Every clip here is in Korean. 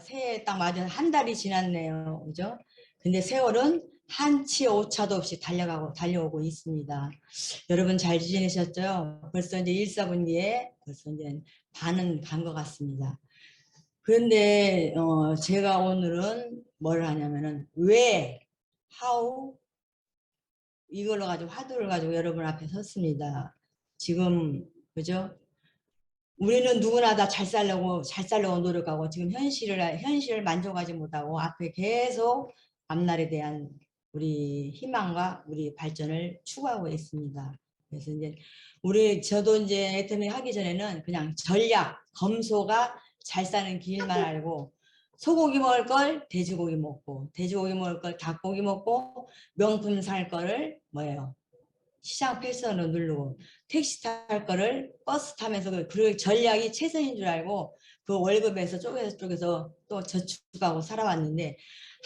새해 딱 맞아 한 달이 지났네요. 그죠? 근데 세월은 한치 오차도 없이 달려오고 있습니다. 여러분 잘 지내셨죠? 벌써 이제 1사분기에 벌써 이제 반은 간 것 같습니다. 그런데 제가 오늘은 뭘 하냐면은 왜, how 이걸로 가지고 화두를 가지고 여러분 앞에 섰습니다. 지금 그죠? 우리는 누구나 다 잘 살려고 노력하고 지금 현실을 만족하지 못하고 앞에 계속 앞날에 대한 우리 희망과 우리 발전을 추구하고 있습니다. 그래서 이제 저도 이제 애터미 하기 전에는 그냥 전략, 검소가 잘 사는 길만 알고 소고기 먹을 걸 돼지고기 먹고 돼지고기 먹을 걸 닭고기 먹고 명품 살 거를 뭐예요? 시장 필선으로 누르고 택시 탈 거를 버스 타면서 그 전략이 최선인 줄 알고 그 월급에서 쪼개서 또 저축하고 살아왔는데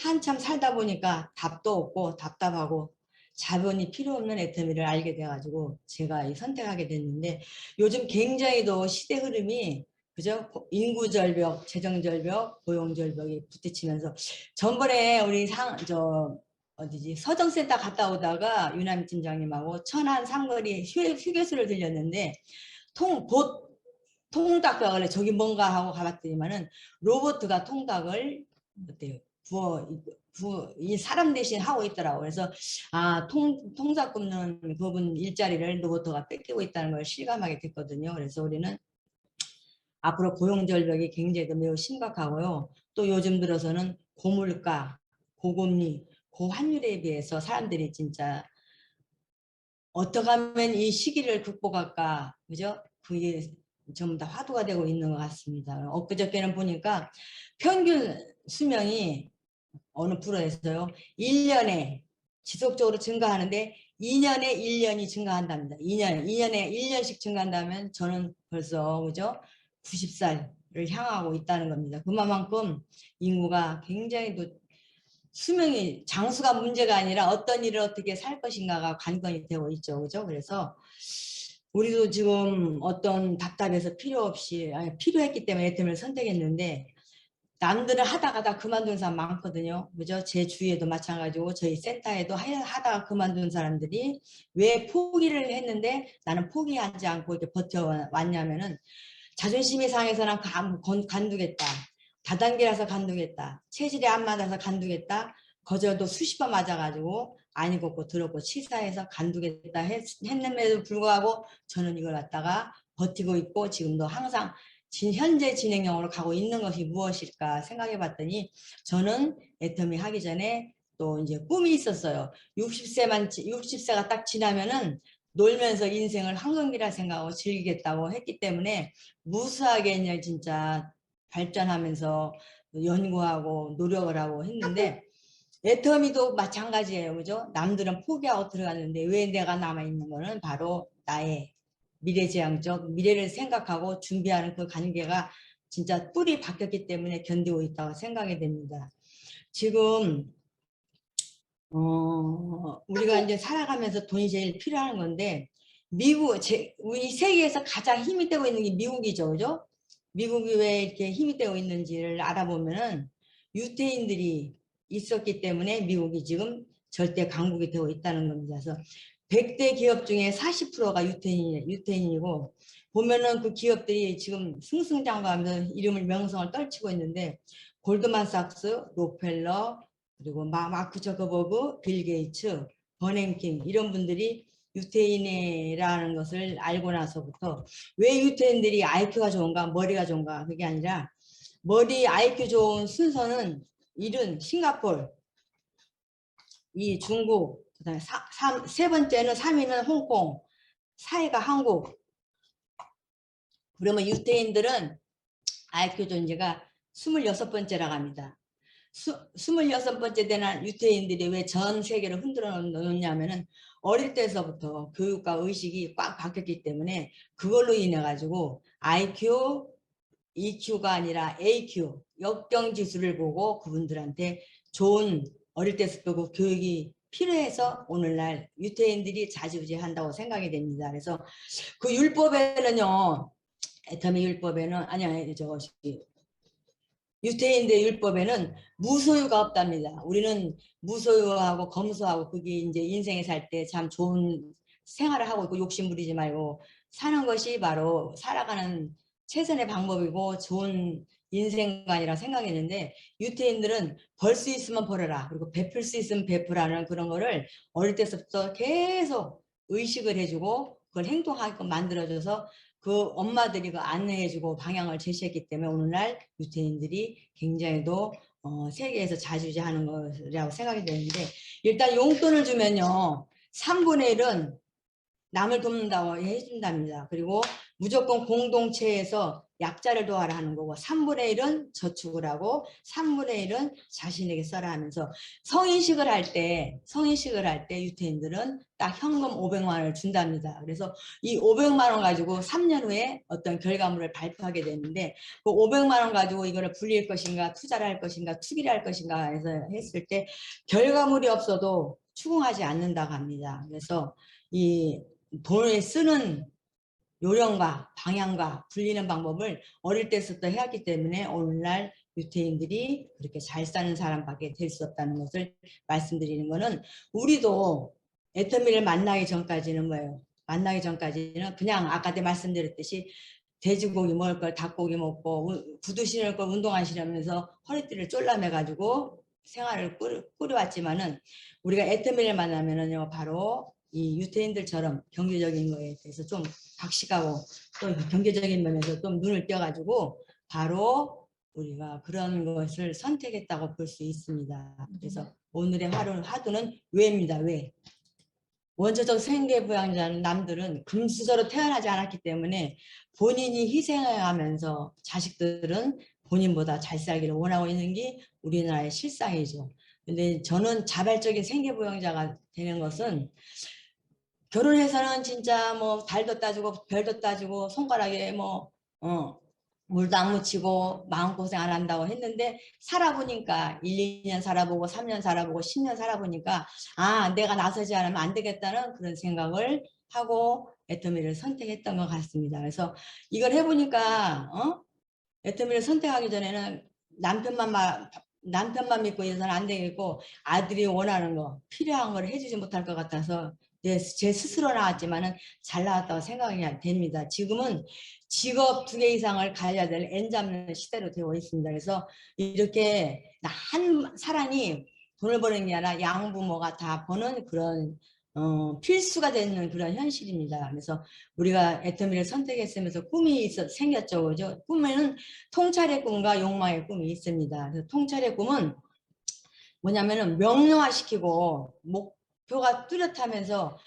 한참 살다 보니까 답도 없고 답답하고 자본이 필요 없는 애터미를 알게 돼가지고 제가 선택하게 됐는데 요즘 굉장히 또 시대 흐름이 그죠? 인구 절벽, 재정 절벽, 고용 절벽이 부딪히면서 전번에 우리 어디지 서정센터 갔다 오다가 유남희 팀장님하고 천안 삼거리 휴게소를 들렸는데 봇 통닭을 저기 뭔가 하고 가봤더니만은 로봇가 통닭을 어때요? 이 사람 대신 하고 있더라고. 그래서 통닭 굽는 그분 일자리를 로봇가 뺏기고 있다는 걸 실감하게 됐거든요. 그래서 우리는 앞으로 고용 절벽이 굉장히 매우 심각하고요. 또 요즘 들어서는 고물가, 고금리, 고환율에 비해서 사람들이 진짜 어떻게 하면 이 시기를 극복할까, 그죠? 그게 전부 다 화두가 되고 있는 것 같습니다. 엊그저께는 보니까 평균 수명이 어느 프로에서요, 1년에 지속적으로 증가하는데 2년에 1년이 증가한답니다. 2년에 1년씩 증가한다면 저는 벌써, 그죠? 90살을 향하고 있다는 겁니다. 그만큼 인구가 굉장히 또 수명이 장수가 문제가 아니라 어떤 일을 어떻게 살 것인가가 관건이 되고 있죠. 그죠? 그래서 우리도 지금 어떤 답답해서 필요했기 때문에 애터미를 선택했는데 남들은 하다가 그만둔 사람 많거든요. 그죠? 제 주위에도 마찬가지고 저희 센터에도 하다가 그만둔 사람들이 왜 포기를 했는데 나는 포기하지 않고 이렇게 버텨왔냐면은 자존심이 상해서는 간두겠다. 다단계라서 간두겠다. 체질이 안 맞아서 간두겠다. 거절도 수십 번 맞아가지고 아니 걷고 들었고 치사해서 간두겠다 했는데도 불구하고 저는 이걸 갖다가 버티고 있고 지금도 항상 현재 진행형으로 가고 있는 것이 무엇일까 생각해 봤더니 저는 애터미 하기 전에 또 이제 꿈이 있었어요. 60세가 딱 지나면은 놀면서 인생을 황금기라 생각하고 즐기겠다고 했기 때문에 무수하게 그냥 진짜 발전하면서 연구하고 노력을 하고 했는데 애터미도 마찬가지예요. 그죠? 남들은 포기하고 들어갔는데 왜 내가 남아있는 거는 바로 나의 미래지향적 미래를 생각하고 준비하는 그 관계가 진짜 뿔이 바뀌었기 때문에 견디고 있다고 생각이 됩니다. 지금 우리가 이제 살아가면서 돈이 제일 필요한 건데 우리 세계에서 가장 힘이 되고 있는 게 미국이죠. 그죠? 미국이 왜 이렇게 힘이 되고 있는지를 알아보면은 유태인들이 있었기 때문에 미국이 지금 절대 강국이 되고 있다는 겁니다. 그래서 100대 기업 중에 40%가 유태인이고 보면은 그 기업들이 지금 승승장구하면서 이름을 명성을 떨치고 있는데 골드만삭스, 록펠러, 그리고 마크 저커버그, 빌 게이츠, 버냉킴 이런 분들이 유태인이라는 것을 알고 나서부터 왜 유태인들이 IQ가 좋은가 머리가 좋은가 그게 아니라 머리 IQ 좋은 순서는 일은 싱가포르, 이 중국, 그다음에 세 번째는 3위는 홍콩, 4위가 한국. 그러면 유태인들은 IQ 존재가 26번째라고 합니다. 26번째 되는 유태인들이 왜 전 세계를 흔들어 놓냐면은 어릴 때서부터 교육과 의식이 꽉 바뀌었기 때문에 그걸로 인해 가지고 IQ, EQ가 아니라 AQ, 역경지수를 보고 그분들한테 좋은 어릴 때부터 그 교육이 필요해서 오늘날 유태인들이 자지우지한다고 생각이 됩니다. 그래서 그 율법에는요, 애터미 율법에는 아니 저것이 유태인대 율법에는 무소유가 없답니다. 우리는 무소유하고 검소하고 그게 이제 인생에 살 때 참 좋은 생활을 하고 있고 욕심 부리지 말고 사는 것이 바로 살아가는 최선의 방법이고 좋은 인생관이라 생각했는데 유태인들은 벌 수 있으면 벌어라. 그리고 베풀 수 있으면 베풀라는 그런 거를 어릴 때부터 계속 의식을 해주고 그걸 행동하게끔 만들어줘서 그 엄마들이 그 안내해주고 방향을 제시했기 때문에 오늘날 유태인들이 굉장히도 세계에서 자주지하는 것이라고 생각이 되는데 일단 용돈을 주면요 3분의 1은 남을 돕는다고 해준답니다. 그리고 무조건 공동체에서 약자를 도와라 하는 거고 3분의 1은 저축을 하고 3분의 1은 자신에게 써라 하면서 성인식을 할 때 유태인들은 딱 현금 500만 원을 준답니다. 그래서 이 500만 원 가지고 3년 후에 어떤 결과물을 발표하게 되는데 그 500만 원 가지고 이거를 불릴 것인가 투자를 할 것인가 투기를 할 것인가 해서 했을 때 결과물이 없어도 추궁하지 않는다고 합니다. 그래서 이 돈을 쓰는 요령과 방향과 불리는 방법을 어릴 때부터 해왔기 때문에 오늘날 유태인들이 그렇게 잘 사는 사람밖에 될 수 없다는 것을 말씀드리는 것은 우리도 애터미를 만나기 전까지는 뭐예요? 만나기 전까지는 그냥 아까 때 말씀드렸듯이 돼지고기 먹을 걸 닭고기 먹고 구두 신을 걸 운동 안 신으면서 허리띠를 쫄라매 가지고 생활을 꾸려왔지만은 우리가 애터미를 만나면은요 바로 이 유태인들처럼 경제적인 거에 대해서 좀 박식하고 또 경제적인 면에서 좀 눈을 띄어가지고 바로 우리가 그런 것을 선택했다고 볼 수 있습니다. 그래서 오늘의 화두는 왜입니다. 왜? 원초적 생계부양자는 남들은 금수저로 태어나지 않았기 때문에 본인이 희생하면서 자식들은 본인보다 잘 살기를 원하고 있는 게 우리나라의 실상이죠. 근데 저는 자발적인 생계부양자가 되는 것은 결혼해서는 진짜 뭐 달도 따지고 별도 따지고 손가락에 물도 안 묻히고 마음고생 안 한다고 했는데 살아보니까 1, 2년 살아보고 3년 살아보고 10년 살아보니까 아 내가 나서지 않으면 안 되겠다는 그런 생각을 하고 애터미를 선택했던 것 같습니다. 그래서 이걸 해보니까 애터미를 선택하기 전에는 남편만 믿고 있어서는 안 되겠고 아들이 원하는 거 필요한 걸 해주지 못할 것 같아서 제 스스로 나왔지만은 잘 나왔다고 생각이 됩니다. 지금은 직업 2개 이상을 가져야 될 N 잡는 시대로 되어 있습니다. 그래서 이렇게 한 사람이 돈을 버는 게 아니라 양부모가 다 버는 그런 필수가 되는 그런 현실입니다. 그래서 우리가 애터미를 선택했으면서 꿈이 생겼죠. 그죠? 꿈에는 통찰의 꿈과 욕망의 꿈이 있습니다. 그래서 통찰의 꿈은 뭐냐면은 명료화시키고 목표가 뚜렷하면서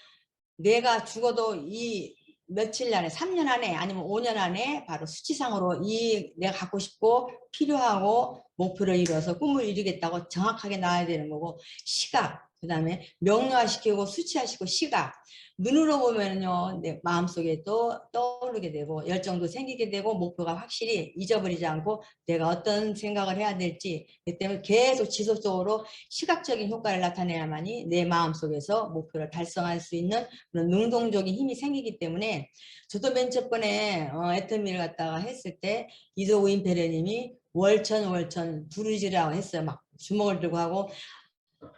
내가 죽어도 이 며칠 안에 3년 안에 아니면 5년 안에 바로 수치상으로 이 내가 갖고 싶고 필요하고 목표를 이루어서 꿈을 이루겠다고 정확하게 나와야 되는 거고 시각 그 다음에 명료화시키고 수치화시키고 시각 눈으로 보면요 내 마음속에 또 떠오르게 되고 열정도 생기게 되고 목표가 확실히 잊어버리지 않고 내가 어떤 생각을 해야 될지 그 때문에 계속 지속적으로 시각적인 효과를 나타내야만이 내 마음속에서 목표를 달성할 수 있는 그런 능동적인 힘이 생기기 때문에 저도 맨 첫 번에 애터미를 갖다가 했을 때 이도우 임페리님이 월천 두루지라고 했어요. 막 주먹을 들고 하고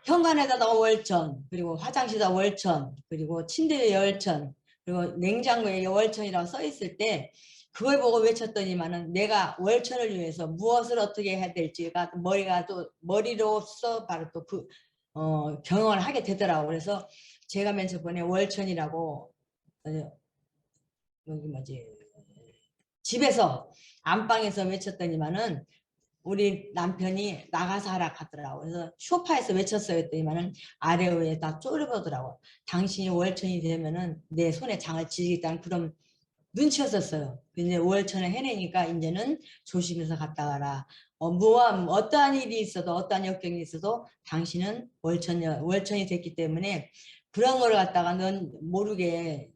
현관에다가 월천 그리고 화장실에다 월천 그리고 침대에 월천 그리고 냉장고에 월천이라고 써 있을 때 그걸 보고 외쳤더니만은 내가 월천을 위해서 무엇을 어떻게 해야 될지가 머리가 또 머리로서 바로 또 그 경험을 하게 되더라고. 그래서 제가 맨 처음에 월천이라고 여기 뭐지 집에서 안방에서 외쳤더니만은 우리 남편이 나가서 하라 하더라고. 그래서 소파에서 외쳤어요. 했더니만은 아래 위에 다 쪼르보더라고. 당신이 월천이 되면은 내 손에 장을 지지겠다는 그런 눈치였었어요. 근데 월천을 해내니까 이제는 조심해서 갔다 와라. 어떠한 일이 있어도 어떠한 역경이 있어도 당신은 월천이 됐기 때문에 그런 걸 갖다가 넌 모르게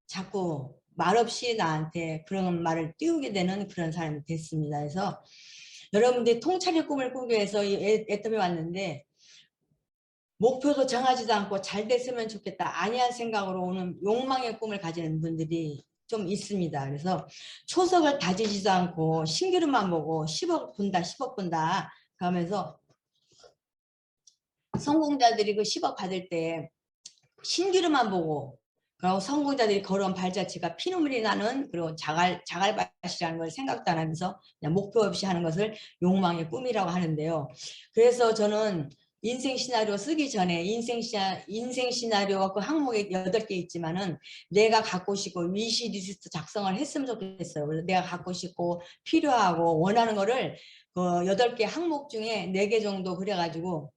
자꾸 말없이 나한테 그런 말을 띄우게 되는 그런 사람이 됐습니다. 그래서 여러분들이 통찰의 꿈을 꾸기 위해서 애터미 왔는데 목표도 정하지도 않고 잘 됐으면 좋겠다 아니한 생각으로 오는 욕망의 꿈을 가지는 분들이 좀 있습니다. 그래서 초석을 다지지도 않고 신기루만 보고 10억 분다 10억 분다 그러면서 성공자들이 그 10억 받을 때 신기루만 보고 그리고 성공자들이 걸어온 발자취가 피눈물이 나는 그리고 자갈밭이라는 걸 생각도 안 하면서 그냥 목표 없이 하는 것을 욕망의 꿈이라고 하는데요. 그래서 저는 인생 시나리오 쓰기 전에 인생 시나리오가 그 항목에 8개 있지만은 내가 갖고 싶고 위시리스트 작성을 했으면 좋겠어요. 그래서 내가 갖고 싶고 필요하고 원하는 거를 그 8개 항목 중에 4개 정도 그려가지고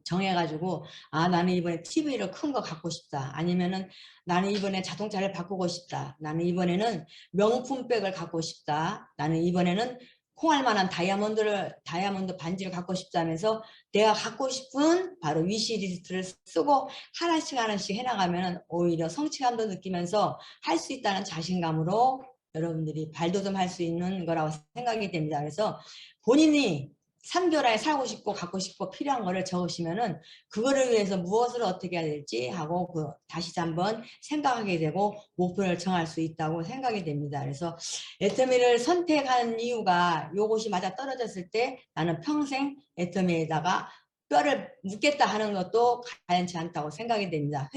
정해가지고 아 나는 이번에 TV를 큰 거 갖고 싶다. 아니면은 나는 이번에 자동차를 바꾸고 싶다. 나는 이번에는 명품백을 갖고 싶다. 나는 이번에는 콩알 만한 다이아몬드 반지를 갖고 싶다 하면서 내가 갖고 싶은 바로 위시리스트를 쓰고 하나씩 하나씩 해나가면 오히려 성취감도 느끼면서 할 수 있다는 자신감으로 여러분들이 발돋움할 수 있는 거라고 생각이 됩니다. 그래서 본인이 3개월 안에 살고 싶고 갖고 싶고 필요한 거를 적으시면은 그거를 위해서 무엇을 어떻게 해야 될지 하고 다시 한번 생각하게 되고 목표를 정할 수 있다고 생각이 됩니다. 그래서 애터미를 선택한 이유가 요것이 맞아 떨어졌을 때 나는 평생 애터미에다가 뼈를 묻겠다 하는 것도 가연치 않다고 생각이 됩니다.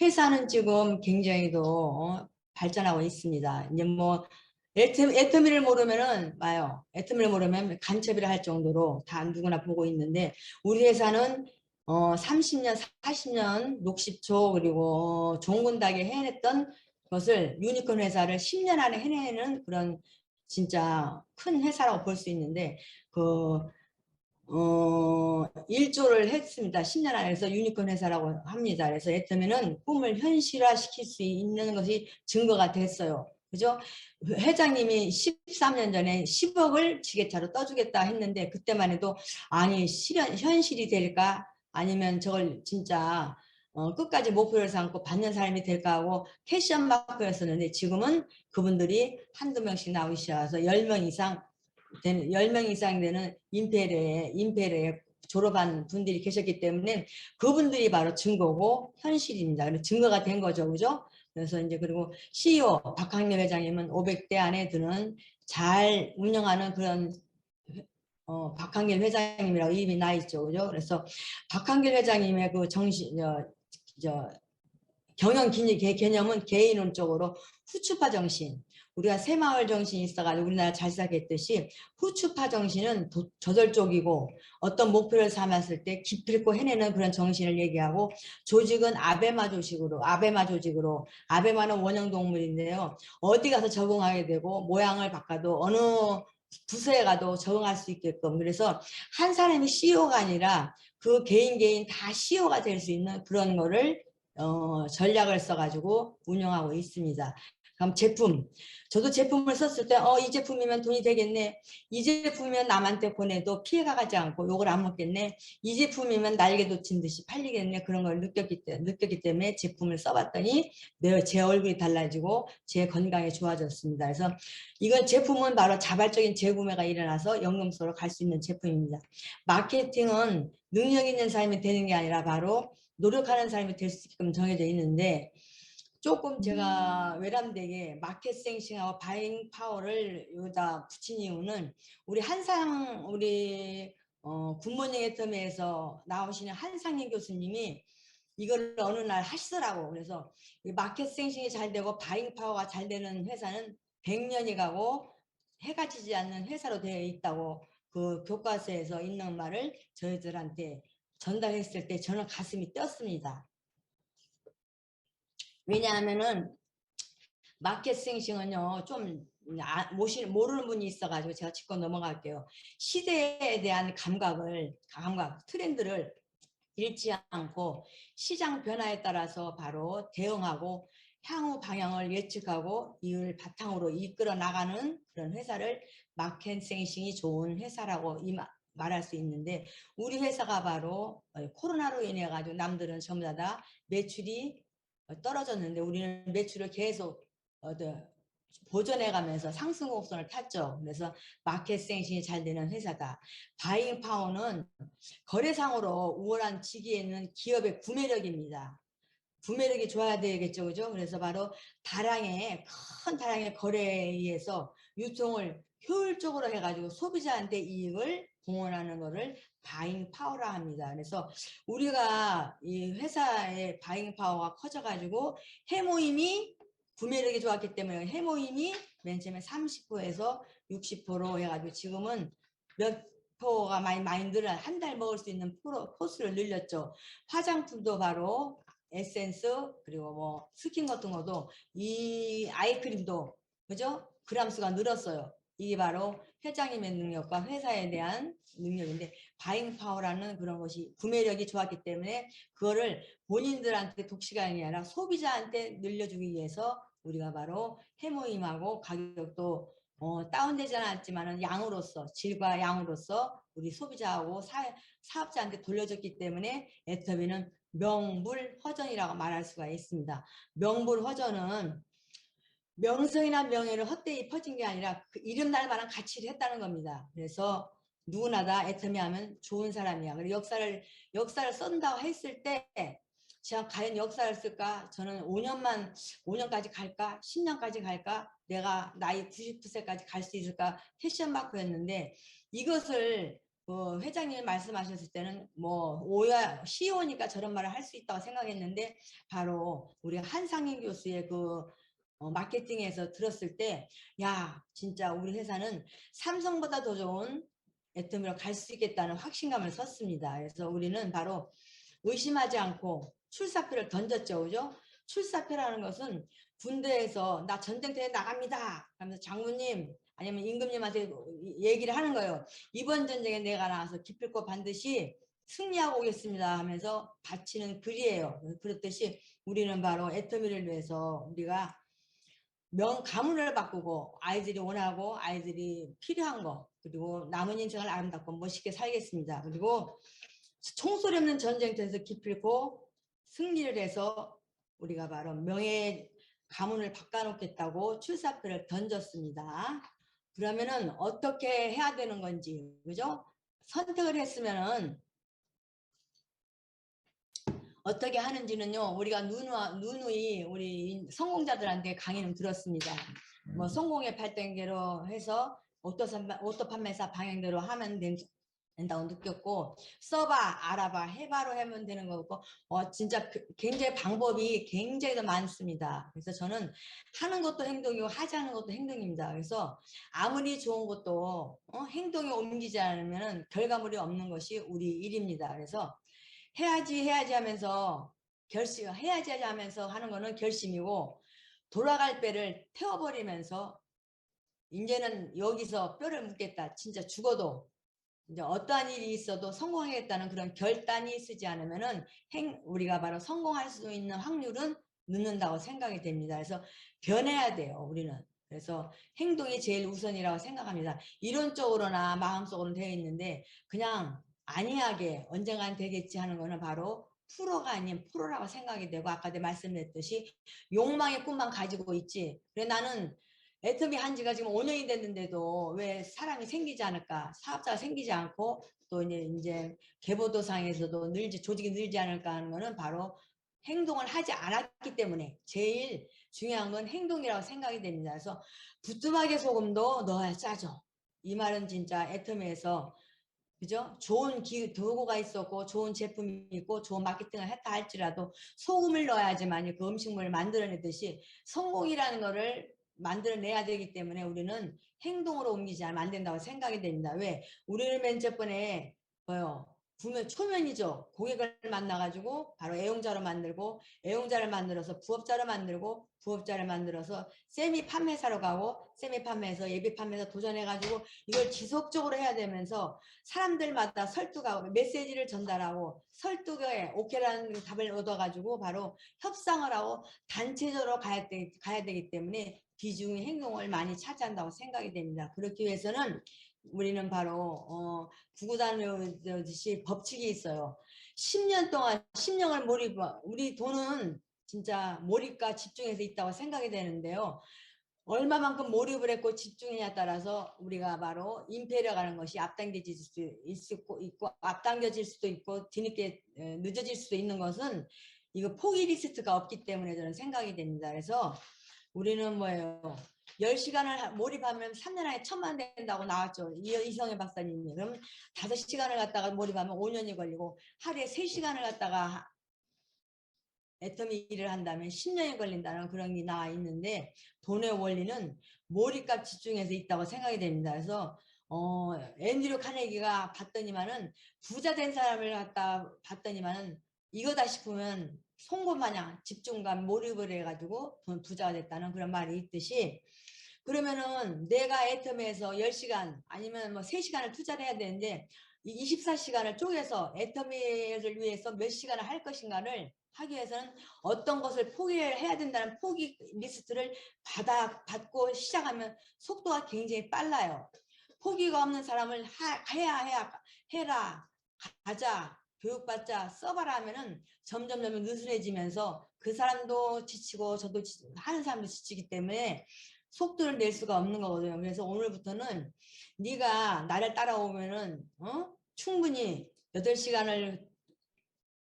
회사는 지금 굉장히 더 발전하고 있습니다. 이제 뭐 애터미를 모르면은 봐요. 애터미를 모르면 간첩이라 할 정도로 다 누구나 보고 있는데 우리 회사는 30년, 40년 녹십초 그리고 종군다게 해냈던 것을 유니콘 회사를 10년 안에 해내는 그런 진짜 큰 회사라고 볼 수 있는데 그 1조를 했습니다. 10년 안에. 그래서 유니콘 회사라고 합니다. 그래서 애터미는 꿈을 현실화시킬 수 있는 것이 증거가 됐어요. 그죠? 회장님이 13년 전에 10억을 지게차로 떠주겠다 했는데 그때만 해도 아니 현실이 될까? 아니면 저걸 진짜 끝까지 목표를 삼고 받는 사람이 될까 하고 캐션 마크였었는데 지금은 그분들이 한두 명씩 나오셔서 10명 이상 10명 이상 되는 임페리에 졸업한 분들이 계셨기 때문에 그분들이 바로 증거고 현실입니다. 그래서 증거가 된 거죠. 그죠? 그래서 이제 그리고 CEO 박항렬 회장님은 500대 안에 드는 잘 운영하는 그런 박항길 회장님이라고 이름이 나 있죠. 그죠? 그래서 박항길 회장님의 그 경영 개념은 개인론적으로 후추파 정신, 우리가 새마을 정신이 있어가지고 우리나라 잘 살겠듯이 후추파 정신은 저돌적이고 어떤 목표를 삼았을 때 기필코 해내는 그런 정신을 얘기하고 조직은 아베마 조직으로 아베마는 원형 동물인데요. 어디 가서 적응하게 되고 모양을 바꿔도 어느 부서에 가도 적응할 수 있게끔 그래서 한 사람이 CEO가 아니라 그 개인 다 CEO가 될 수 있는 그런 거를 전략을 써가지고 운영하고 있습니다. 그럼 저도 제품을 썼을 때 이 제품이면 돈이 되겠네. 이 제품이면 남한테 보내도 피해가 가지 않고 욕을 안 먹겠네. 이 제품이면 날개 돋친 듯이 팔리겠네. 그런 걸 느꼈기 때문에 제품을 써봤더니 제 얼굴이 달라지고 제 건강이 좋아졌습니다. 그래서 이건 제품은 바로 자발적인 재구매가 일어나서 연금소로 갈 수 있는 제품입니다. 마케팅은 능력 있는 사람이 되는 게 아니라 바로 노력하는 사람이 될 수 있게끔 정해져 있는데 조금 제가 외람되게 마켓 생싱하고 바잉 파워를 여기다 붙인 이유는 우리 굿모닝 애터미에서 나오시는 한상희 교수님이 이걸 어느 날 하시더라고. 그래서 마켓 생싱이 잘 되고 바잉 파워가 잘 되는 회사는 100년이 가고 해가 지지 않는 회사로 되어 있다고 그 교과서에서 있는 말을 저희들한테 전달했을 때 저는 가슴이 뛰었습니다. 왜냐하면은 마켓 생싱은요 좀 모르는 분이 있어가지고 제가 짚고 넘어갈게요. 시대에 대한 감각, 트렌드를 잃지 않고 시장 변화에 따라서 바로 대응하고 향후 방향을 예측하고 이를 바탕으로 이끌어 나가는 그런 회사를 마켓 생싱이 좋은 회사라고 말할 수 있는데 우리 회사가 바로 코로나로 인해 가지고 남들은 전부 다 매출이 떨어졌는데 우리는 매출을 계속 보존해 가면서 상승 곡선을 탔죠. 그래서 마켓 생싱이 잘 되는 회사다. 바잉 파워는 거래상으로 우월한 지기에 있는 기업의 구매력입니다. 구매력이 좋아야 되겠죠. 그죠? 그래서 바로 큰 다량의 거래에 의해서 유통을 효율적으로 해가지고 소비자한테 이익을 공헌하는 것을 바잉 파워라 합니다. 그래서 우리가 이 회사의 바잉 파워가 커져가지고 해모임이 구매력이 좋았기 때문에 해모임이 맨 처음에 30%에서 60% 해가지고 지금은 몇 포가 많이 늘어 한 달 먹을 수 있는 포스를 늘렸죠. 화장품도 바로 에센스 그리고 뭐 스킨 같은 것도 이 아이크림도 그죠? 그람수가 늘었어요. 이게 바로 회장님의 능력과 회사에 대한 능력인데 바잉 파워라는 그런 것이 구매력이 좋았기 때문에 그거를 본인들한테 독시가 아니라 소비자한테 늘려주기 위해서 우리가 바로 해모임하고 가격도 다운되지 않았지만 양으로서 질과 양으로서 우리 소비자하고 사업자한테 돌려줬기 때문에 애터미는 명불허전이라고 말할 수가 있습니다. 명불허전은 명성이나 명예를 헛되이 퍼진 게 아니라 그 이름 날 만한 가치를 했다는 겁니다. 그래서 누구나 다 애터미 하면 좋은 사람이야. 그리고 역사를 쓴다고 했을 때 제가 과연 역사를 쓸까? 저는 5년까지 갈까? 10년까지 갈까? 내가 나이 99세까지 갈 수 있을까? 패션 마크였는데 이것을 회장님이 말씀하셨을 때는 뭐 CEO니까 저런 말을 할 수 있다고 생각했는데 바로 우리 한상인 교수의 그 마케팅에서 들었을 때, 야, 진짜 우리 회사는 삼성보다 더 좋은 애터미로 갈 수 있겠다는 확신감을 섰습니다. 그래서 우리는 바로 의심하지 않고 출사표를 던졌죠. 그죠? 출사표라는 것은 군대에서 나 전쟁터에 나갑니다. 하면서 장군님 아니면 임금님한테 얘기를 하는 거예요. 이번 전쟁에 내가 나와서 기필코 반드시 승리하고 오겠습니다 하면서 바치는 글이에요. 그렇듯이 우리는 바로 애터미를 위해서 우리가 가문을 바꾸고 아이들이 원하고 아이들이 필요한 거 그리고 남은 인생을 아름답고 멋있게 살겠습니다. 그리고 총소리 없는 전쟁터에서 기필코 승리를 해서 우리가 바로 명예 가문을 바꿔놓겠다고 출사표를 던졌습니다. 그러면은 어떻게 해야 되는 건지 그죠? 선택을 했으면은 어떻게 하는지는요 우리가 누누이 우리 성공자들한테 강의는 들었습니다. 뭐 성공의 발전계로 해서 오토 판매사 방향대로 하면 된다고 느꼈고 써봐 알아봐 해봐로 하면 되는 거고 진짜 굉장히 방법이 굉장히 많습니다. 그래서 저는 하는 것도 행동이고 하지 않은 것도 행동입니다. 그래서 아무리 좋은 것도 행동에 옮기지 않으면 결과물이 없는 것이 우리 일입니다. 그래서 해야지 하면서 해야지 하면서 하는 거는 결심이고 돌아갈 배를 태워버리면서 이제는 여기서 뼈를 묻겠다. 진짜 죽어도 이제 어떠한 일이 있어도 성공하겠다는 그런 결단이 쓰지 않으면은 우리가 바로 성공할 수 있는 확률은 늦는다고 생각이 됩니다. 그래서 변해야 돼요, 우리는. 그래서 행동이 제일 우선이라고 생각합니다. 이론적으로나 마음속으로는 되어 있는데 그냥 안이하게 언젠간 되겠지 하는 거는 바로 프로가 아닌 프로라고 생각이 되고 아까 말씀드렸듯이 욕망의 꿈만 가지고 있지. 그래 나는 애터미 한 지가 지금 5년이 됐는데도 왜 사람이 생기지 않을까? 사업자가 생기지 않고 또 이제 계보도상에서도 조직이 늘지 않을까 하는 거는 바로 행동을 하지 않았기 때문에 제일 중요한 건 행동이라고 생각이 됩니다. 그래서 부뚜막에 소금도 넣어야 짜죠. 이 말은 진짜 애터미에서 그죠? 좋은 도구가 있었고 좋은 제품이 있고 좋은 마케팅을 했다 할지라도 소금을 넣어야지만 그 음식물을 만들어내듯이 성공이라는 거를 만들어내야 되기 때문에 우리는 행동으로 옮기지 않으면 안 된다고 생각이 됩니다. 왜? 우리는 맨 첫번에 초면이죠. 고객을 만나가지고 바로 애용자로 만들고 애용자를 만들어서 부업자로 만들고 부업자를 만들어서 세미 판매사로 가고 세미 판매에서 예비 판매사 도전해가지고 이걸 지속적으로 해야 되면서 사람들마다 설득하고 메시지를 전달하고 설득에 오케이라는 답을 얻어가지고 바로 협상을 하고 단체적으로 가야 되기 때문에 비중의 행동을 많이 차지한다고 생각이 됩니다. 그렇기 위해서는 우리는 바로 구구단 외우듯이 법칙이 있어요. 10년 동안 10년을 우리 돈은 진짜 몰입과 집중해서 있다고 생각이 되는데요. 얼마만큼 몰입을 했고 집중했냐에 따라서 우리가 바로 임페리어 가는 것이 앞당겨질 수도 있고 앞당겨질 수도 있고 뒤늦게 늦어질 수도 있는 것은 이거 포기 리스트가 없기 때문에 저는 생각이 됩니다. 그래서 우리는 뭐예요? 10시간을 몰입하면 3년 안에 1,000만 된다고 나왔죠. 이성애 박사님이. 그럼 5시간을 갖다가 몰입하면 5년이 걸리고 하루에 3시간을 갖다가 애터미 일을 한다면 10년이 걸린다는 그런 게 나와 있는데 돈의 원리는 몰입과 집중에서 있다고 생각이 됩니다. 그래서 앤드류 카네기가 봤더니만은 부자 된 사람을 갖다 봤더니만은 이거다 싶으면 송곳 마냥 집중감 몰입을 해가지고 부자가 됐다는 그런 말이 있듯이 그러면은 내가 애터미에서 10시간 아니면 뭐 3시간을 투자를 해야 되는데 이 24시간을 쪼개서 애터미를 위해서 몇 시간을 할 것인가를 하기 위해서는 어떤 것을 포기해야 된다는 포기 리스트를 받고 시작하면 속도가 굉장히 빨라요. 포기가 없는 사람을 해라, 가자, 교육받자, 써봐라 하면은 점점 느슨해지면서 그 사람도 지치고 저도 하는 사람도 지치기 때문에 속도를 낼 수가 없는 거거든요. 그래서 오늘부터는 네가 나를 따라오면은 충분히 8시간을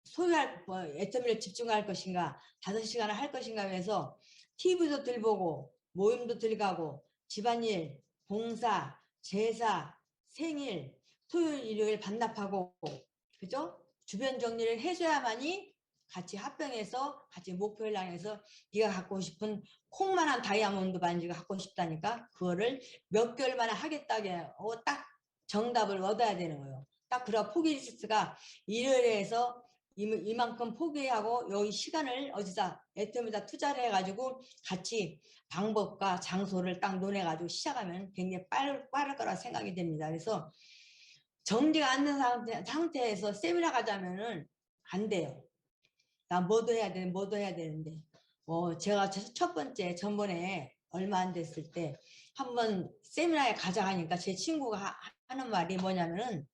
소유할 애터미를 집중할 것인가 5시간을 할 것인가 해서 TV도 들보고 모임도 들어가고 집안일, 봉사, 제사, 생일, 토요일, 일요일 반납하고 그죠? 주변 정리를 해줘야만이 같이 합병해서 같이 목표를 향해서 네가 갖고 싶은 콩만한 다이아몬드 반지가 갖고 싶다니까 그거를 몇 개월 만에 하겠다게 딱 정답을 얻어야 되는 거예요. 딱 그런 포기 리스트가 일요일에서 이만큼 포기하고 여기 시간을 어디다 애터미다 투자를 해가지고 같이 방법과 장소를 딱 논해가지고 시작하면 굉장히 빠를 거라 생각이 됩니다. 그래서 정지가 않는 상태에서 세미나 가자면은 안 돼요. 나 뭐도 해야 되는 뭐도 해야 되는데 제가 첫 번째 전번에 얼마 안 됐을 때 한번 세미나에 가자 하니까 제 친구가 하는 말이 뭐냐면은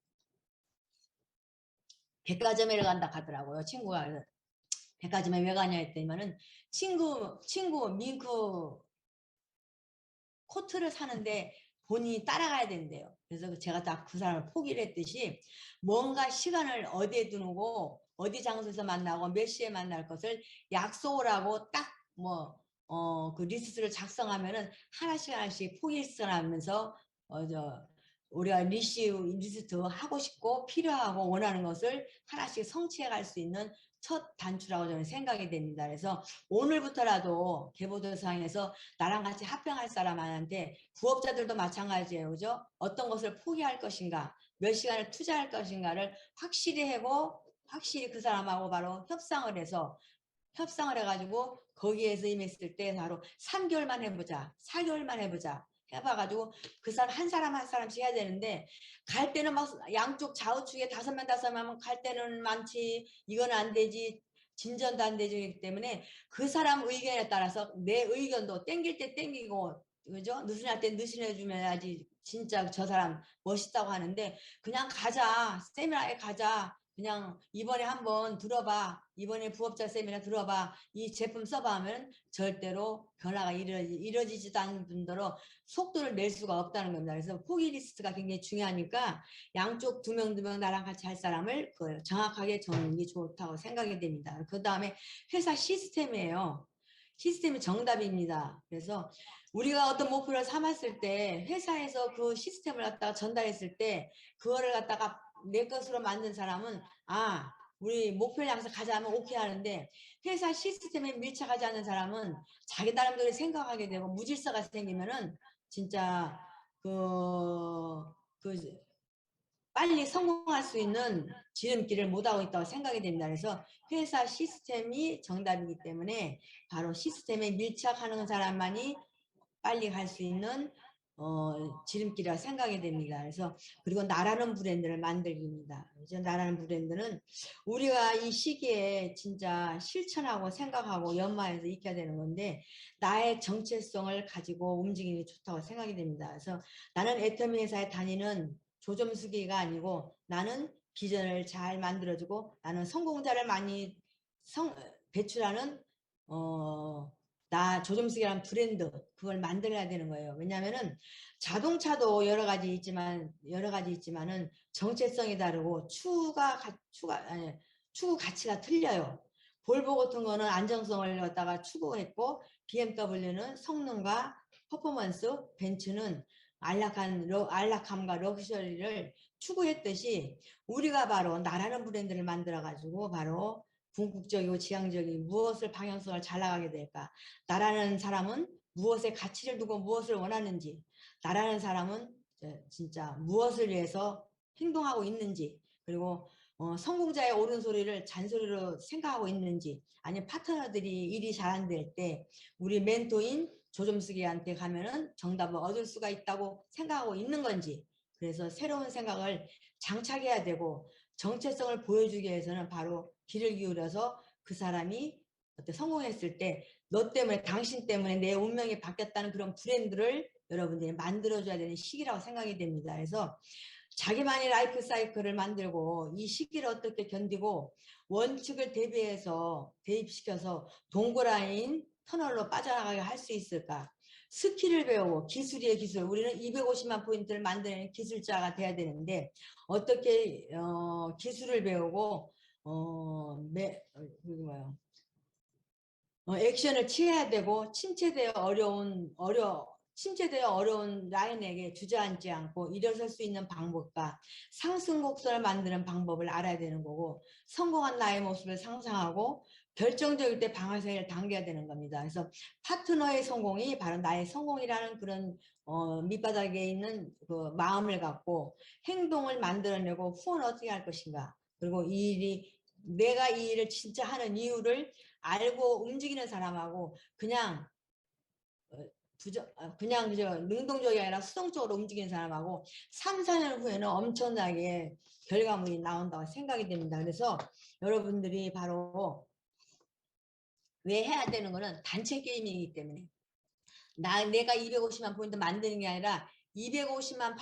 백화점에 간다 하더라고요. 친구가 백화점에 왜 가냐 했더니만은 친구 밍크 코트를 사는데 본인이 따라가야 된대요. 그래서 제가 딱 그 사람을 포기를 했듯이 뭔가 시간을 어디에 두고 어디 장소에서 만나고 몇 시에 만날 것을 약속을 하고 딱 그 리스트를 작성하면은 하나씩 포기하면서 우리가 리스트 하고 싶고 필요하고 원하는 것을 하나씩 성취해 갈 수 있는 첫 단추라고 저는 생각이 됩니다. 그래서 오늘부터라도 개보도상에서 나랑 같이 합병할 사람한테 부업자들도 마찬가지예요. 그죠? 어떤 것을 포기할 것인가, 몇 시간을 투자할 것인가를 확실히 하고 확실히 그 사람하고 바로 협상을 해가지고 거기에서 임했을 때 바로 3개월만 해보자, 4개월만 해보자. 해봐가지고 그 사람 한 사람 한 사람씩 해야 되는데 갈 때는 막 양쪽 좌우측에 5명 하면 갈 때는 많지 이건 안 되지 진전도 안 되기 때문에 그 사람 의견에 따라서 내 의견도 땡길 때 땡기고 그죠? 느슨할 때 느슨해주면야지 진짜 저 사람 멋있다고 하는데 그냥 가자 세미나에 가자 그냥 이번에 한번 들어봐. 이번에 부업자 세미나 들어봐. 이 제품 써봐 하면 절대로 변화가 이루어지지도 않는 분들로 속도를 낼 수가 없다는 겁니다. 그래서 포기 리스트가 굉장히 중요하니까 양쪽 두 명 나랑 같이 할 사람을 정확하게 정하는 게 좋다고 생각이 됩니다. 그 다음에 회사 시스템이에요. 시스템이 정답입니다. 그래서 우리가 어떤 목표를 삼았을 때 회사에서 그 시스템을 갖다가 전달했을 때 그거를 갖다가 내 것으로 만든 사람은 우리 목표를 향해서 가자 하면 오케이 하는데 회사 시스템에 밀착하지 않는 사람은 자기 나름대로 생각하게 되고 무질서가 생기면은 진짜 빨리 성공할 수 있는 지름길을 못하고 있다고 생각이 됩니다. 그래서 회사 시스템이 정답이기 때문에 바로 시스템에 밀착하는 사람만이 빨리 갈 수 있는 지름길이라고 생각이 됩니다. 그래서 그리고 나라는 브랜드를 만들기입니다. 이제 나라는 브랜드는 우리가 이 시기에 진짜 실천하고 생각하고 연마해서 익혀야 되는 건데 나의 정체성을 가지고 움직이는 게 좋다고 생각이 됩니다. 그래서 나는 애터미 회사에 다니는 조점수기가 아니고 나는 비전을 잘 만들어주고 나는 성공자를 많이 배출하는 나 조점수기라는 브랜드 그걸 만들어야 되는 거예요. 왜냐하면은 자동차도 여러 가지 있지만은 정체성이 다르고 추구 가치가 틀려요. 볼보 같은 거는 안정성을 갖다가 추구했고 BMW는 성능과 퍼포먼스, 벤츠는 안락함과 럭셔리를 추구했듯이 우리가 바로 나라는 브랜드를 만들어 가지고 바로 궁극적이고 지향적인 무엇을 방향성을 잘 나가게 될까? 나라는 사람은 무엇에 가치를 두고 무엇을 원하는지, 나라는 사람은 진짜 무엇을 위해서 행동하고 있는지, 그리고 성공자의 옳은 소리를 잔소리로 생각하고 있는지, 아니면 파트너들이 일이 잘 안 될 때 우리 멘토인 조점쓰기한테 가면은 정답을 얻을 수가 있다고 생각하고 있는 건지, 그래서 새로운 생각을 장착해야 되고 정체성을 보여주기 위해서는 바로 귀를 기울여서 그 사람이 어때 성공했을 때 너 때문에 당신 때문에 내 운명이 바뀌었다는 그런 브랜드를 여러분들이 만들어줘야 되는 시기라고 생각이 됩니다. 그래서 자기만의 라이프 사이클을 만들고 이 시기를 어떻게 견디고 원칙을 대입시켜서 동그라인 터널로 빠져나가게 할 수 있을까? 스킬을 배우고 기술이의 기술, 우리는 250만 포인트를 만드는 기술자가 돼야 되는데 어떻게 기술을 배우고 액션을 취해야 되고 침체되어 어려운 라인에게 주저앉지 않고 일어설 수 있는 방법과 상승곡선을 만드는 방법을 알아야 되는 거고 성공한 나의 모습을 상상하고 결정적일 때 방아쇠를 당겨야 되는 겁니다. 그래서 파트너의 성공이 바로 나의 성공이라는 그런 밑바닥에 있는 그 마음을 갖고 행동을 만들어내고 후원 어떻게 할 것인가, 그리고 이 일이 내가 이 일을 진짜 하는 이유를 알고 움직이는 사람하고 그냥 그냥 능동적이 아니라 수동적으로 움직이는 사람하고 3, 4년 후에는 엄청나게 결과물이 나온다고 생각이 됩니다. 그래서 여러분들이 바로 왜 해야 되는 거는 단체 게임이기 때문에 내가 250만 포인트 만드는 게 아니라 250만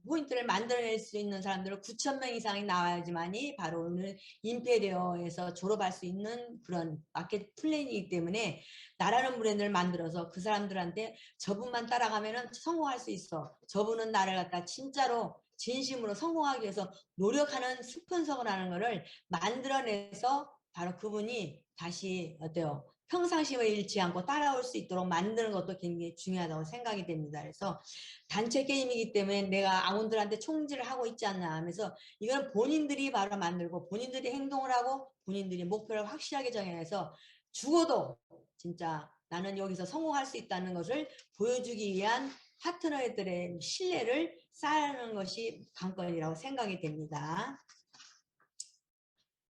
포인트를 만들어낼 수 있는 사람들은 9,000명 이상이 나와야지만이 바로 오늘 임페리어에서 졸업할 수 있는 그런 마켓 플랜이기 때문에 나라는 브랜드를 만들어서 그 사람들한테 저분만 따라가면 성공할 수 있어. 저분은 나를 갖다 진짜로 진심으로 성공하기 위해서 노력하는 스폰서가 라는 거를 만들어내서 바로 그분이 다시 어때요? 평상심을 잃지 않고 따라올 수 있도록 만드는 것도 굉장히 중요하다고 생각이 됩니다. 그래서 단체 게임이기 때문에 내가 아몬들한테 총질을 하고 있지 않나 하면서 이건 본인들이 바로 만들고 본인들이 행동을 하고 본인들이 목표를 확실하게 정해서 죽어도 진짜 나는 여기서 성공할 수 있다는 것을 보여주기 위한 파트너들의 신뢰를 쌓는 것이 관건이라고 생각이 됩니다.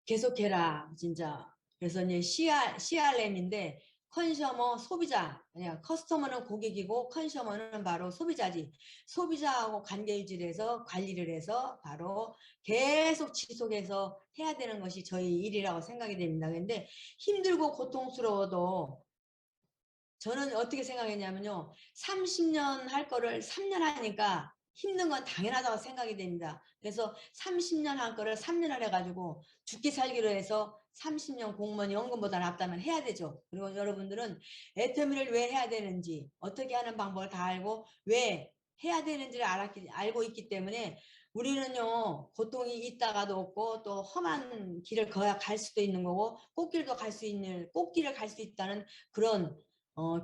계속해라 진짜. 그래서 이제 CRM인데 컨셔머 소비자, 그냥 커스터머는 고객이고 컨셔머는 바로 소비자지. 소비자하고 관계 유지를 해서 관리를 해서 바로 계속 지속해서 해야 되는 것이 저희 일이라고 생각이 됩니다. 근데 힘들고 고통스러워도 저는 어떻게 생각했냐면요. 30년 할 거를 3년 하니까 힘든 건 당연하다고 생각이 됩니다. 그래서 30년 할 거를 3년을 해가지고 죽기 살기로 해서 30년 공무원 연금보다 낫다면 해야 되죠. 그리고 여러분들은 애터미를 왜 해야 되는지 어떻게 하는 방법을 다 알고 왜 해야 되는지를 알고 있기 때문에 우리는요 고통이 있다가도 없고 또 험한 길을 갈 수도 있는 거고 꽃길을 갈 수 있다는 그런